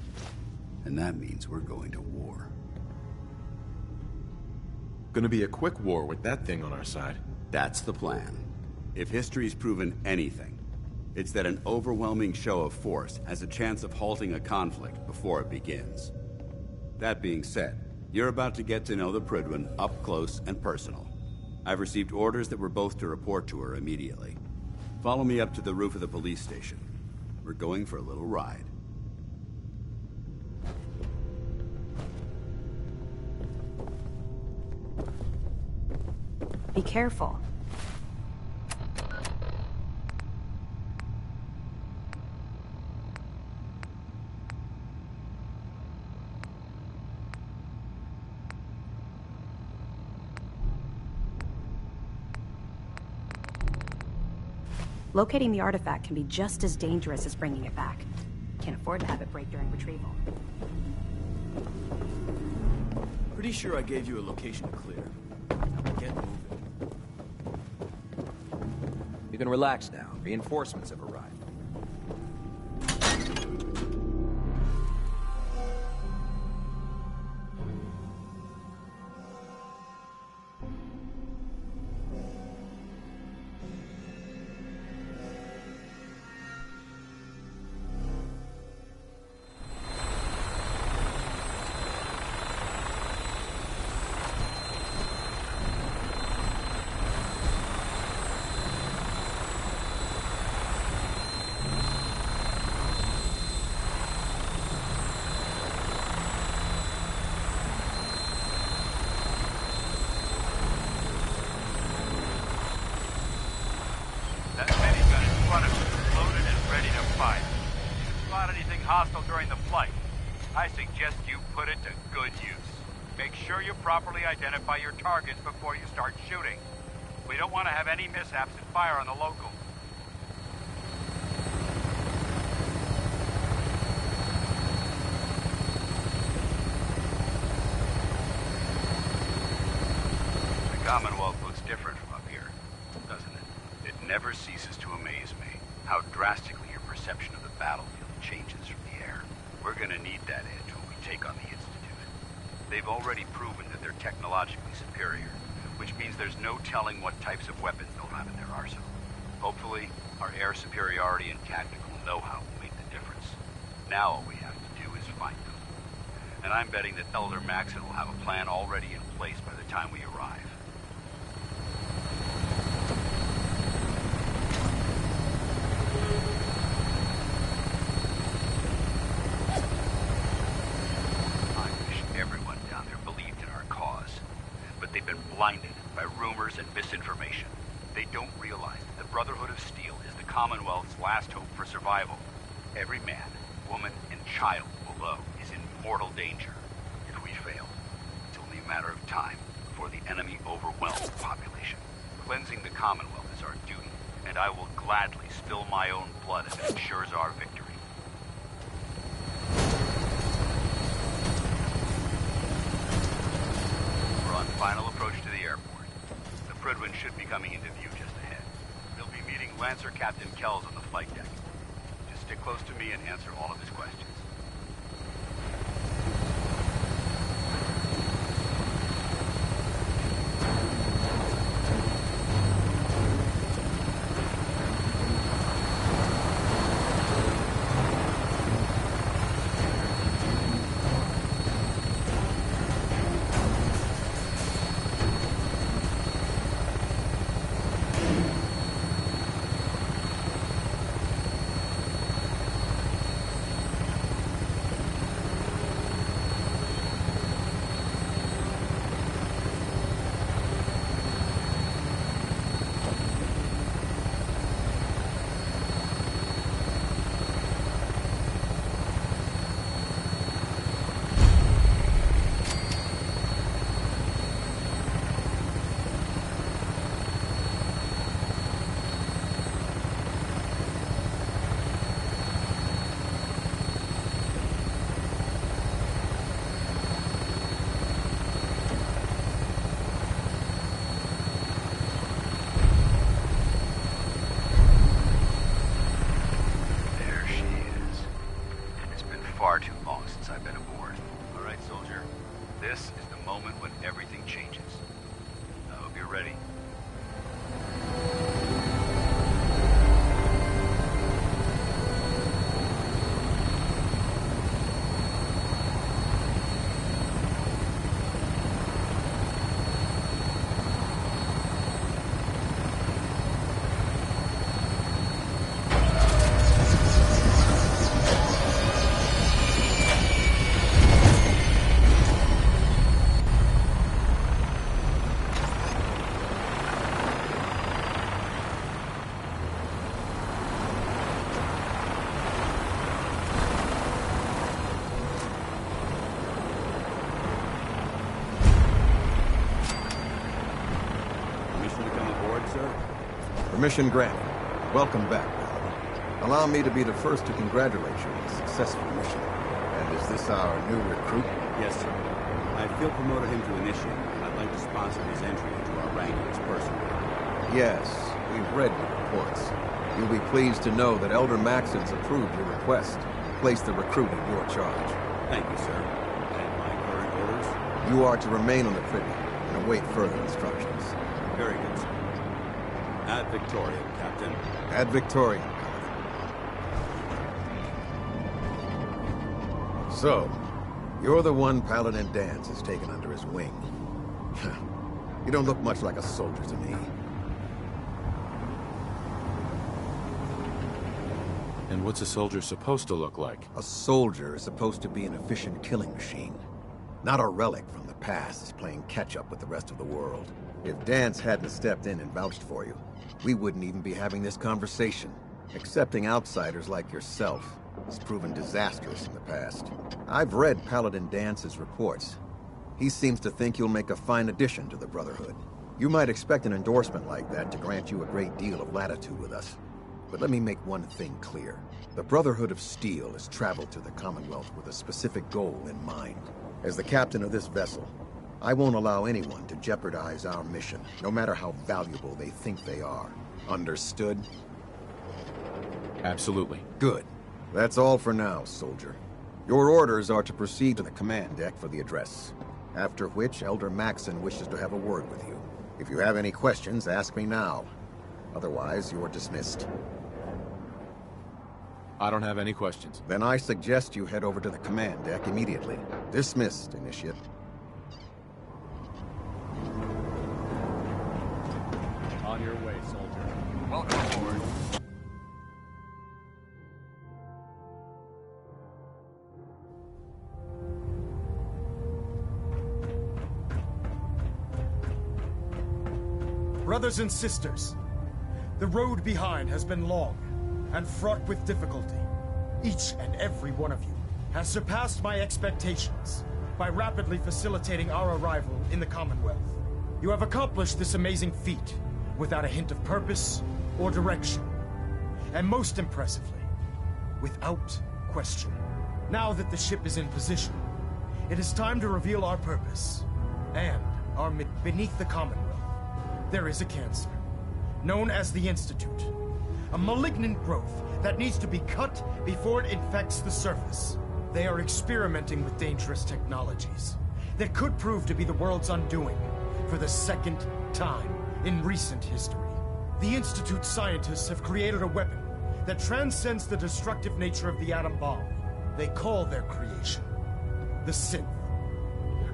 Speaker 18: And that means we're going to war.
Speaker 3: Gonna be a quick war with that thing on our side.
Speaker 18: That's the plan. If history's proven anything, it's that an overwhelming show of force has a chance of halting a conflict before it begins. That being said, you're about to get to know the Prydwen up close and personal. I've received orders that we're both to report to her immediately. Follow me up to the roof of the police station. We're going for a little ride.
Speaker 6: Be careful. Locating the artifact can be just as dangerous as bringing it back. Can't afford to have it break during retrieval.
Speaker 21: Pretty sure I gave you a location to clear. Now get moving.
Speaker 19: You can relax now. Reinforcements have arrived.
Speaker 22: Hostile during the flight. I suggest you put it to good use. Make sure you properly identify your targets before you start shooting. We don't want to have any mishaps and fire on the locals. The Commonwealth looks different from up here, doesn't it? It never ceases to amaze me how drastically your perception of the battlefield changes from the air. We're gonna need that edge when we take on the Institute. They've already proven that they're technologically superior, which means there's no telling what types of weapons they'll have in their arsenal. Hopefully, our air superiority and tactical know-how will make the difference. Now all we have to do is find them. And I'm betting that Elder Maxson will have a plan already in place by the time we arrive. Blinded by rumors and misinformation. They don't realize that the Brotherhood of Steel is the Commonwealth's last hope for survival. Every man, woman, and child below is in mortal danger. If we fail, it's only a matter of time before the enemy overwhelms the population. Cleansing the Commonwealth is our duty, and I will gladly spill my own blood if it ensures our victory. Final approach to the airport. The Prydwen should be coming into view just ahead. They'll be meeting Lancer Captain Kells on the flight deck. Just stick close to me and answer all of his questions. Far too long since I've been aboard. All right, soldier. This is the moment when everything changes. I hope you're ready.
Speaker 23: Permission granted. Welcome back, Paladin. Allow me to be the first to congratulate you on a successful mission. And is this Dance, our new recruit?
Speaker 18: Yes, sir. I feel promoted him to initiate, and I'd like to sponsor his entry into our rankings personally.
Speaker 23: Yes, we've read your reports. You'll be pleased to know that Elder Maxon's approved your request to place the recruit in your charge.
Speaker 18: Thank you, sir. And my current orders?
Speaker 23: You are to remain on the privy and await further instructions.
Speaker 18: Very good, sir. Ad Victoriam, Captain.
Speaker 23: Ad Victoriam, Captain. So, you're the one Paladin Danse has taken under his wing. You don't look much like a soldier to me.
Speaker 3: And what's a soldier supposed to look like?
Speaker 23: A soldier is supposed to be an efficient killing machine. Not a relic from the past playing catch-up with the rest of the world. If Danse hadn't stepped in and vouched for you, we wouldn't even be having this conversation. Accepting outsiders like yourself has proven disastrous in the past. I've read Paladin Dance's reports. He seems to think you'll make a fine addition to the Brotherhood. You might expect an endorsement like that to grant you a great deal of latitude with us. But let me make one thing clear. The Brotherhood of Steel has traveled to the Commonwealth with a specific goal in mind. As the captain of this vessel, I won't allow anyone to jeopardize our mission, no matter how valuable they think they are. Understood?
Speaker 3: Absolutely.
Speaker 23: Good. That's all for now, soldier. Your orders are to proceed to the command deck for the address. After which, Elder Maxon wishes to have a word with you. If you have any questions, ask me now. Otherwise, you're dismissed.
Speaker 3: I don't have any questions.
Speaker 23: Then I suggest you head over to the command deck immediately. Dismissed, Initiate.
Speaker 1: On your way, soldier.
Speaker 5: Welcome aboard.
Speaker 4: Brothers and sisters, the road behind has been long and fraught with difficulty. Each and every one of you has surpassed my expectations by rapidly facilitating our arrival in the Commonwealth. You have accomplished this amazing feat without a hint of purpose or direction. And most impressively, without question. Now that the ship is in position, it is time to reveal our purpose and our beneath the Commonwealth. There is a cancer, known as the Institute. A malignant growth that needs to be cut before it infects the surface. They are experimenting with dangerous technologies that could prove to be the world's undoing for the second time in recent history. The Institute scientists have created a weapon that transcends the destructive nature of the atom bomb. They call their creation the Synth.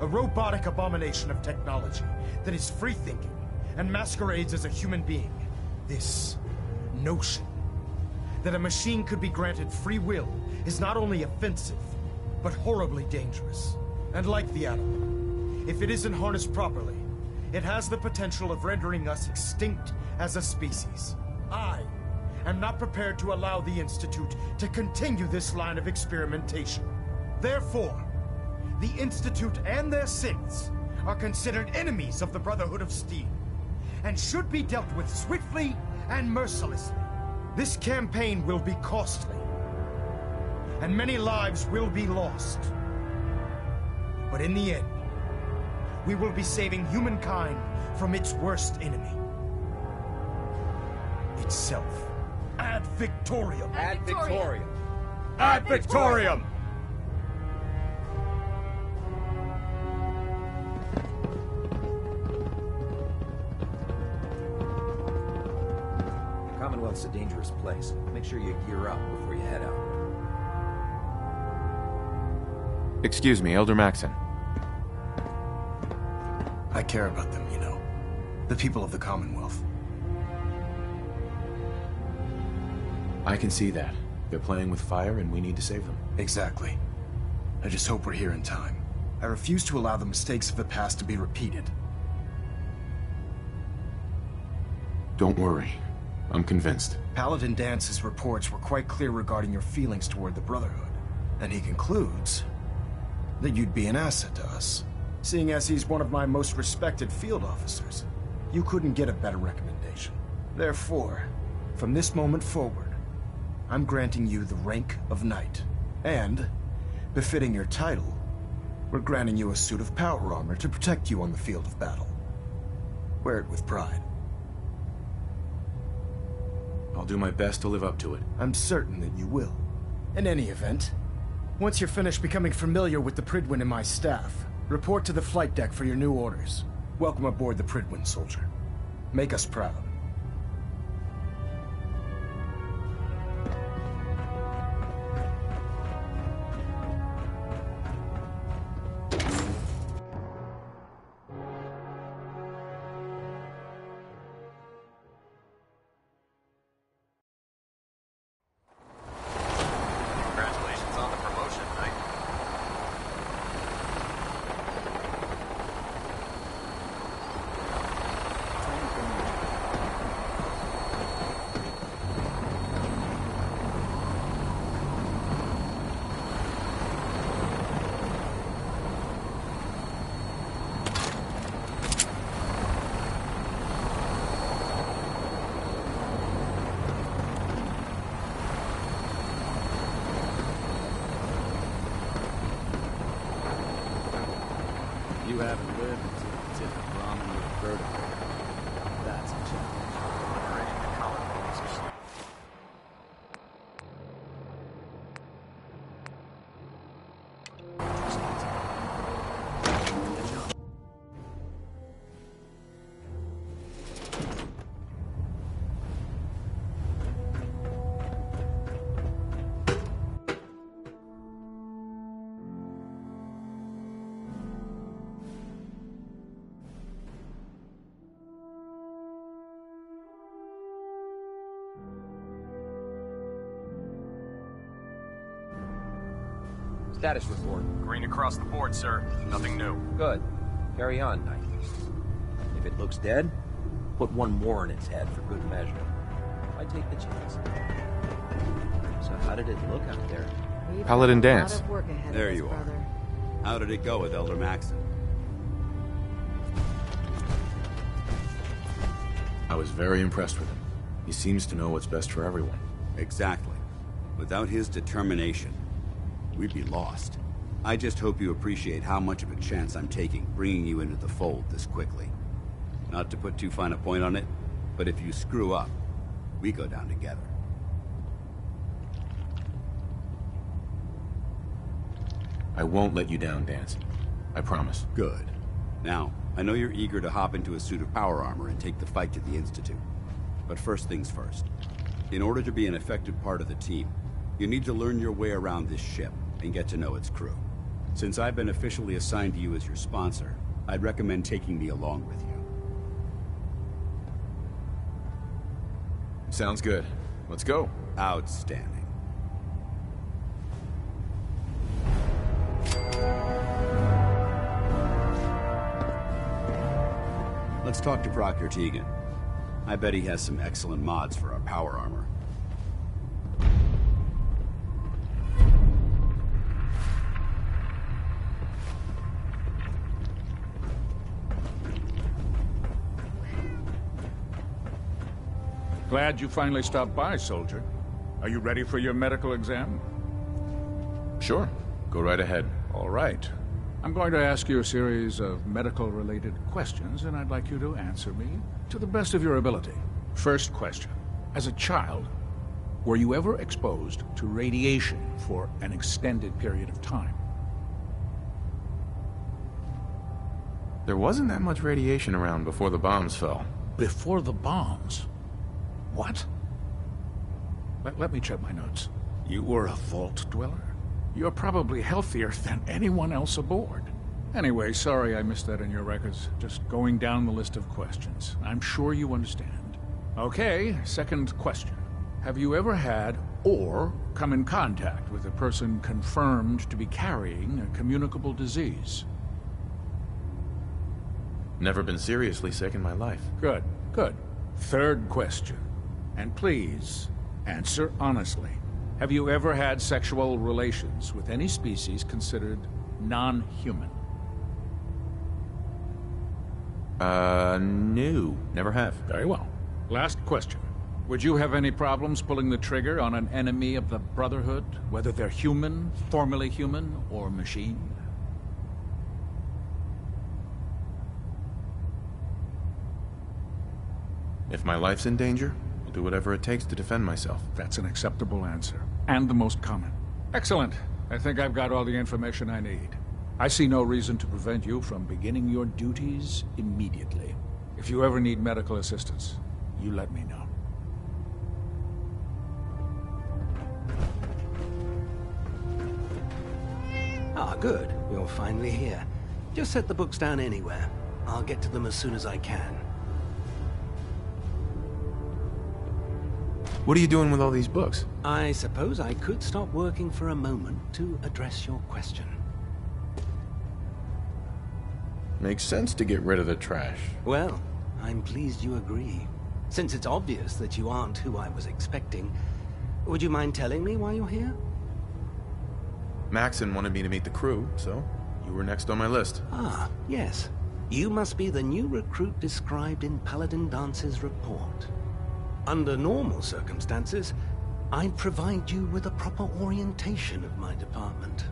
Speaker 4: A robotic abomination of technology that is free-thinking and masquerades as a human being. This notion that a machine could be granted free will is not only offensive, but horribly dangerous. And like the atom, if it isn't harnessed properly, it has the potential of rendering us extinct as a species. I am not prepared to allow the Institute to continue this line of experimentation. Therefore, the Institute and their synths are considered enemies of the Brotherhood of Steel, and should be dealt with swiftly and mercilessly. This campaign will be costly, and many lives will be lost. But in the end, we will be saving humankind from its worst enemy. Itself. Ad Victoriam!
Speaker 21: Ad Victoriam!
Speaker 5: Ad Victoriam!
Speaker 19: Commonwealth's a dangerous place. Make sure you gear up before you head out.
Speaker 3: Excuse me, Elder Maxon.
Speaker 4: I care about them, you know. The people of the Commonwealth.
Speaker 3: I can see that. They're playing with fire and we need to save them.
Speaker 4: Exactly. I just hope we're here in time. I refuse to allow the mistakes of the past to be repeated.
Speaker 3: Don't worry. I'm convinced.
Speaker 4: Paladin Dance's reports were quite clear regarding your feelings toward the Brotherhood. And he concludes that you'd be an asset to us. Seeing as he's one of my most respected field officers, you couldn't get a better recommendation. Therefore, from this moment forward, I'm granting you the rank of Knight. And Befitting your title, we're granting you a suit of power armor to protect you on the field of battle. Wear it with pride.
Speaker 3: I'll do my best to live up to it.
Speaker 4: I'm certain that you will. In any event, once you're finished becoming familiar with the Prydwen and my staff, report to the flight deck for your new orders. Welcome aboard the Prydwen, soldier. Make us proud.
Speaker 21: Congratulations on the promotion, Knight.
Speaker 1: You haven't lived until the tip of ramen with vertigo. That's a challenge.
Speaker 21: Operating the common rules of
Speaker 19: Status report.
Speaker 21: green across the board, sir. Nothing new.
Speaker 19: Good. Carry on, Knight. If it looks dead, put one more in its head for good measure. I take the chance. So how did it look out there?
Speaker 3: Paladin Danse.
Speaker 18: There you are. How did it go with Elder Maxon?
Speaker 3: I was very impressed with him. He seems to know what's best for everyone.
Speaker 18: Exactly. Without his determination, we'd be lost. I just hope you appreciate how much of a chance I'm taking bringing you into the fold this quickly. Not to put too fine a point on it, but if you screw up, we go down together.
Speaker 3: I won't let you down, Danse. I promise.
Speaker 18: Good. Now, I know you're eager to hop into a suit of power armor and take the fight to the Institute. But first things first. In order to be an effective part of the team, you need to learn your way around this ship and get to know its crew. Since I've been officially assigned to you as your sponsor, I'd recommend taking me along with you.
Speaker 3: Sounds good. Let's go.
Speaker 18: Outstanding. Let's talk to Proctor Tegan. I bet he has some excellent mods for our power armor.
Speaker 8: Glad you finally stopped by, soldier. Are you ready for your medical exam?
Speaker 3: Sure. Go right ahead.
Speaker 8: All right. I'm going to ask you a series of medical-related questions, and I'd like you to answer me to the best of your ability. First question. As a child, were you ever exposed to radiation for an extended period of time?
Speaker 3: There wasn't that much radiation around before the bombs fell.
Speaker 8: Before the bombs? What? Let me check my notes. You were a vault dweller? You're probably healthier than anyone else aboard. Anyway, sorry I missed that in your records. Just going down the list of questions. I'm sure you understand. Okay, second question. Have you ever had or come in contact with a person confirmed to be carrying a communicable disease?
Speaker 3: Never been seriously sick in my life.
Speaker 8: Good, good. Third question. And please, answer honestly. Have you ever had sexual relations with any species considered non-human?
Speaker 3: No. Never have.
Speaker 8: Very well. Last question. Would you have any problems pulling the trigger on an enemy of the Brotherhood, whether they're human, formerly human, or machine?
Speaker 3: If my life's in danger, I'll do whatever it takes to defend myself.
Speaker 8: That's an acceptable answer, and the most common. Excellent. I think I've got all the information I need. I see no reason to prevent you from beginning your duties immediately. If you ever need medical assistance, you let me know.
Speaker 9: Ah, good. You're finally here. Just set the books down anywhere. I'll get to them as soon as I can.
Speaker 3: What are you doing with all these books?
Speaker 9: I suppose I could stop working for a moment to address your question.
Speaker 3: Makes sense to get rid of the trash.
Speaker 9: Well, I'm pleased you agree. Since it's obvious that you aren't who I was expecting, would you mind telling me why you're here?
Speaker 3: Maxon wanted me to meet the crew, so you were next on my list.
Speaker 9: Ah, yes. You must be the new recruit described in Paladin Dance's report. Under normal circumstances, I'd provide you with a proper orientation of my department.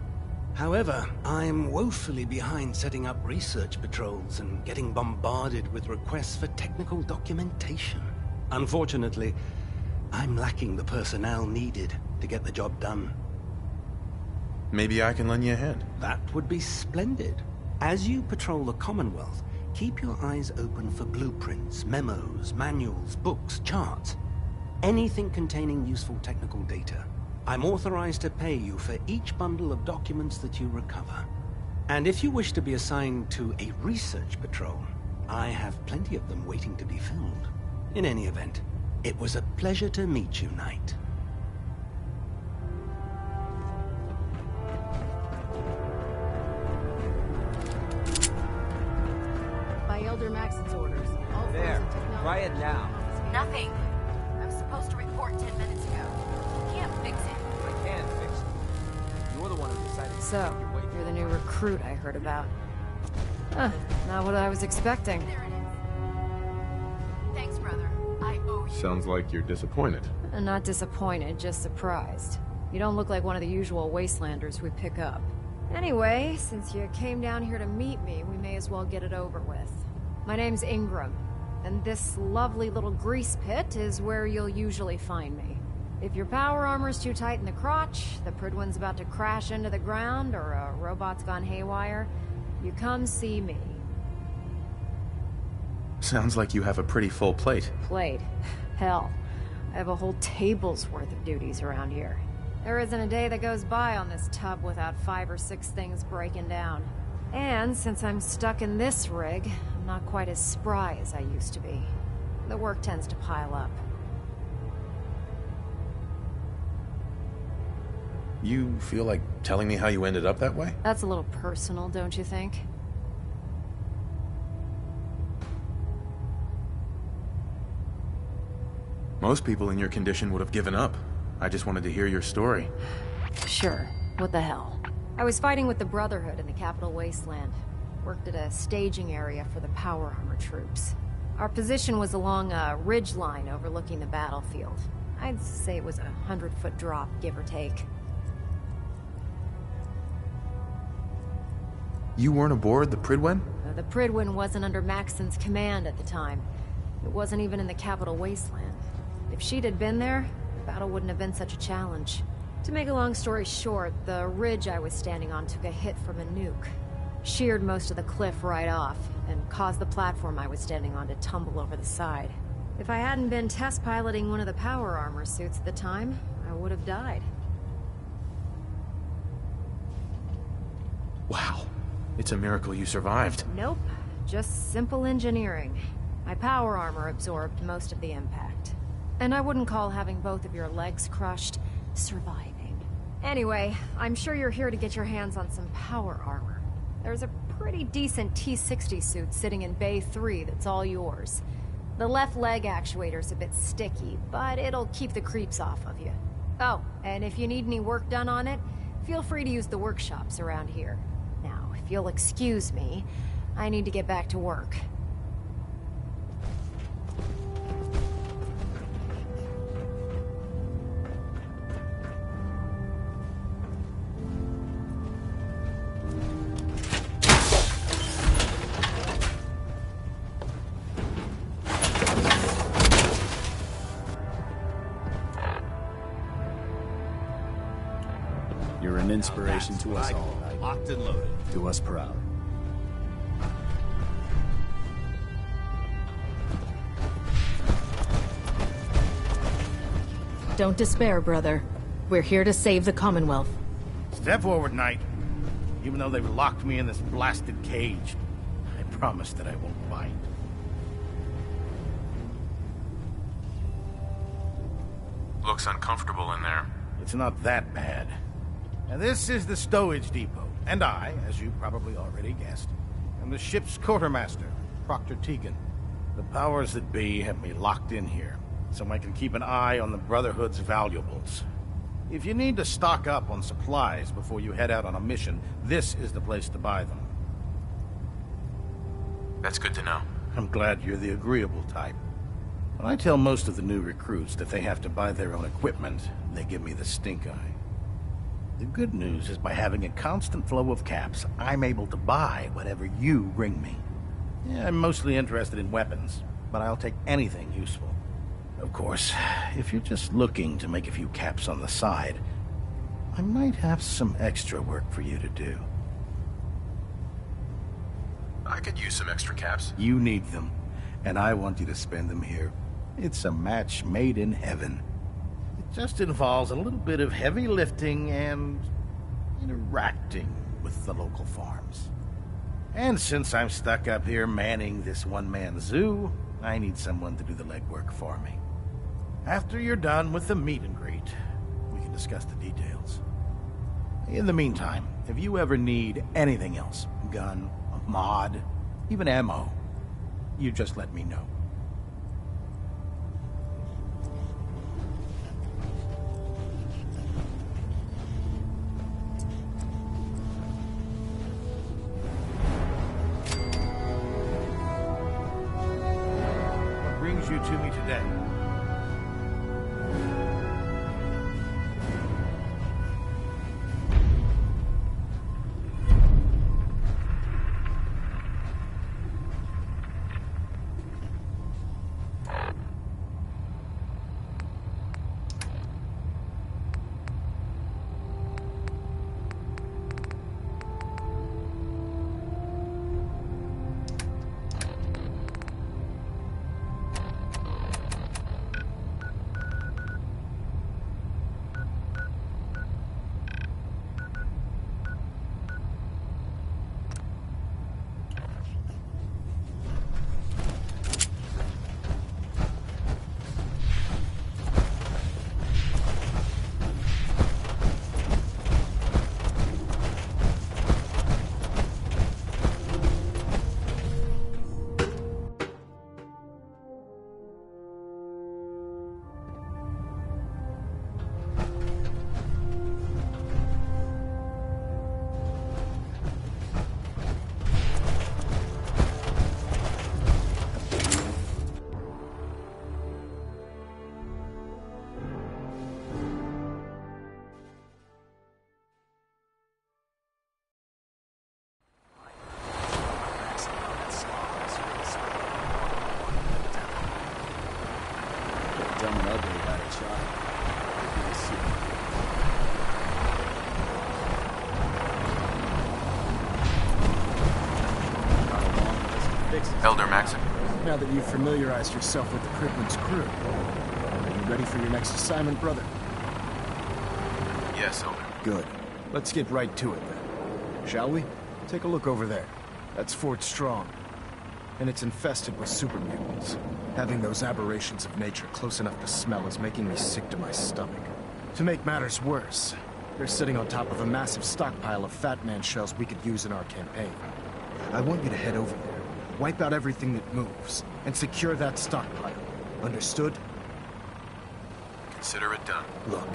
Speaker 9: However, I'm woefully behind setting up research patrols and getting bombarded with requests for technical documentation. Unfortunately, I'm lacking the personnel needed to get the job done.
Speaker 3: Maybe I can lend you a hand.
Speaker 9: That would be splendid. As you patrol the Commonwealth, keep your eyes open for blueprints, memos, manuals, books, charts. Anything containing useful technical data. I'm authorized to pay you for each bundle of documents that you recover. And if you wish to be assigned to a research patrol, I have plenty of them waiting to be filled. In any event, it was a pleasure to meet you, Knight.
Speaker 20: By Elder Maxon's orders, all
Speaker 19: There.
Speaker 20: forms of technology...
Speaker 19: Try it now.
Speaker 20: Nothing. I was supposed to report 10 minutes ago. You can't fix it.
Speaker 19: I can fix it. You're the one who decided to
Speaker 10: So, you're the new recruit I heard about. Huh, not what I was expecting.
Speaker 20: There it is. Thanks, brother. I owe you.
Speaker 3: Sounds like you're disappointed.
Speaker 10: Not disappointed, just surprised. You don't look like one of the usual wastelanders we pick up. Anyway, since you came down here to meet me, we may as well get it over with. My name's Ingram, and this lovely little grease pit is where you'll usually find me. If your power armor's too tight in the crotch, the Prydwen's about to crash into the ground, or a robot's gone haywire, you come see me.
Speaker 3: Sounds like you have a pretty full plate.
Speaker 10: Plate? Hell, I have a whole table's worth of duties around here. There isn't a day that goes by on this tub without 5 or 6 things breaking down. And since I'm stuck in this rig, I'm not quite as spry as I used to be. The work tends to pile up.
Speaker 3: You feel like telling me how you ended up that way?
Speaker 10: That's a little personal, don't you think?
Speaker 3: Most people in your condition would have given up. I just wanted to hear your story.
Speaker 10: Sure. What the hell? I was fighting with the Brotherhood in the Capital Wasteland. Worked at a staging area for the power armor troops. Our position was along a ridge line overlooking the battlefield. I'd say it was a 100-foot drop, give or take.
Speaker 3: You weren't aboard the Prydwen?
Speaker 10: The Prydwen wasn't under Maxon's command at the time. It wasn't even in the Capital Wasteland. If she'd had been there, the battle wouldn't have been such a challenge. To make a long story short, the ridge I was standing on took a hit from a nuke. Sheared most of the cliff right off, and caused the platform I was standing on to tumble over the side. If I hadn't been test piloting one of the power armor suits at the time, I would have died.
Speaker 3: Wow. It's a miracle you survived.
Speaker 10: Nope. Just simple engineering. My power armor absorbed most of the impact. And I wouldn't call having both of your legs crushed surviving. Anyway, I'm sure you're here to get your hands on some power armor. There's a pretty decent T-60 suit sitting in Bay 3 that's all yours. The left leg actuator's a bit sticky, but it'll keep the creeps off of you. Oh, and if you need any work done on it, feel free to use the workshops around here. Now, if you'll excuse me, I need to get back to work.
Speaker 21: inspiration to us all.
Speaker 22: Locked and loaded.
Speaker 21: Do us proud.
Speaker 2: Don't despair, brother. We're here to save the Commonwealth.
Speaker 11: Step forward, Knight. Even though they've locked me in this blasted cage, I promise that I won't bite.
Speaker 3: Looks uncomfortable in there.
Speaker 11: It's not that bad. Now, this is the stowage depot, and I, as you probably already guessed, am the ship's quartermaster, Proctor Tegan. The powers that be have me locked in here, so I can keep an eye on the Brotherhood's valuables. If you need to stock up on supplies before you head out on a mission, this is the place to buy them.
Speaker 3: That's good to know.
Speaker 11: I'm glad you're the agreeable type. When I tell most of the new recruits that they have to buy their own equipment, they give me the stink eye. The good news is by having a constant flow of caps, I'm able to buy whatever you bring me. Yeah, I'm mostly interested in weapons, but I'll take anything useful. Of course, if you're just looking to make a few caps on the side, I might have some extra work for you to do.
Speaker 3: I could use some extra caps.
Speaker 11: You need them, and I want you to spend them here. It's a match made in heaven. It just involves a little bit of heavy lifting and interacting with the local farms. And since I'm stuck up here manning this one-man zoo, I need someone to do the legwork for me. After you're done with the meet and greet, we can discuss the details. In the meantime, if you ever need anything else, gun, a mod, even ammo, you just let me know. What brings you to me today?
Speaker 21: Dumb and ugly had a child.
Speaker 3: Elder Maxim.
Speaker 4: Now that you've familiarized yourself with the Criplin's crew, are you ready for your next assignment, brother?
Speaker 3: Yes, Elder.
Speaker 4: Good. Let's get right to it then. Shall we? Take a look over there. That's Fort Strong. And it's infested with super mutants. Having those aberrations of nature close enough to smell is making me sick to my stomach. To make matters worse, they're sitting on top of a massive stockpile of Fat Man shells we could use in our campaign. I want you to head over there, wipe out everything that moves, and secure that stockpile. Understood?
Speaker 3: Consider it done.
Speaker 4: Look,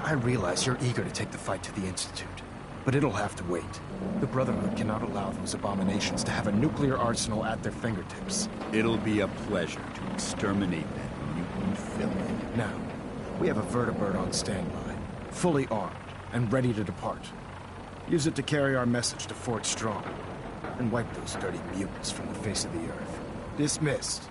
Speaker 4: I realize you're eager to take the fight to the Institute, but it'll have to wait. The Brotherhood cannot allow those abominations to have a nuclear arsenal at their fingertips.
Speaker 18: It'll be a pleasure to exterminate that mutant filth.
Speaker 4: Now, we have a vertibird on standby, fully armed, and ready to depart. Use it to carry our message to Fort Strong, and wipe those dirty mutants from the face of the earth. Dismissed.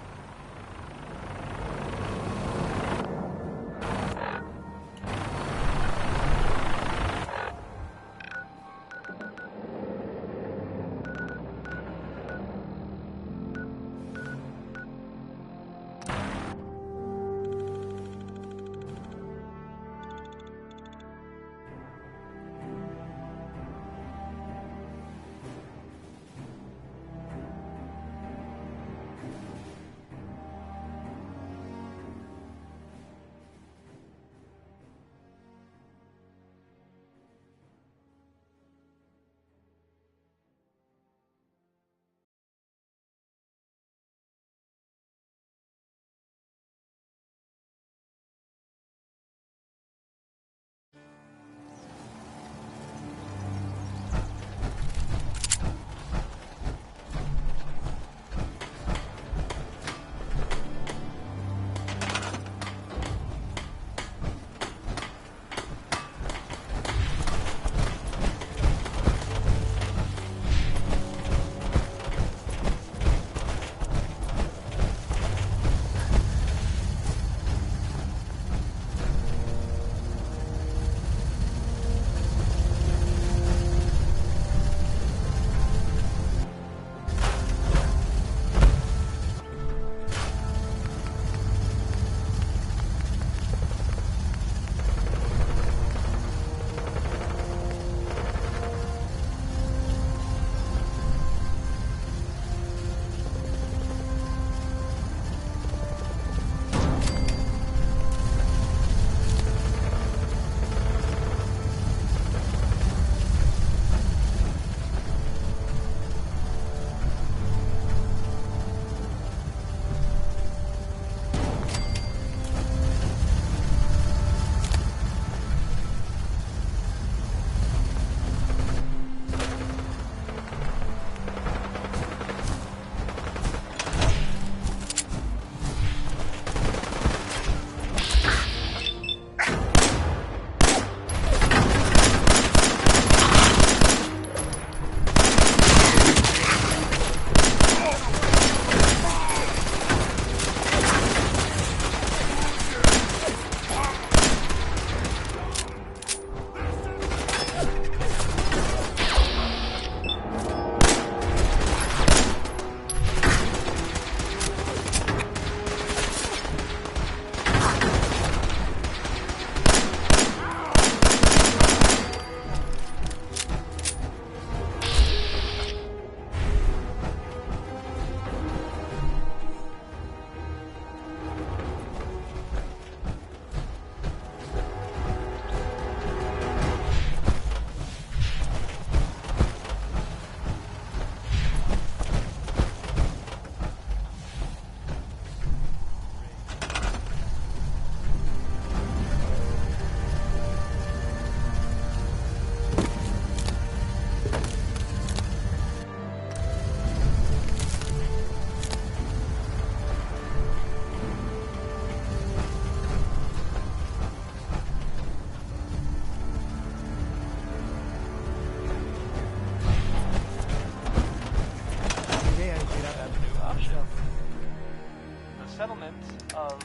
Speaker 12: settlement of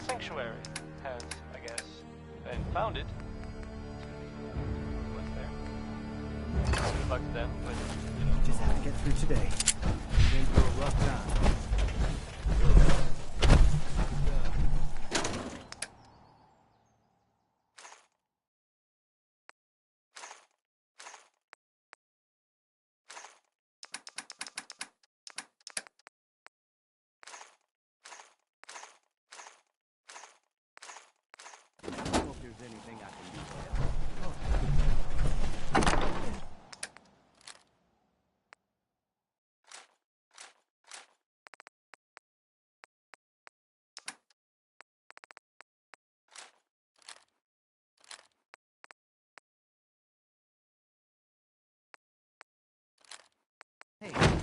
Speaker 12: Sanctuary has, I guess, been founded. What's there? Good luck to them, but you know.
Speaker 1: Just have to get through today. Been through a rough time. Hey.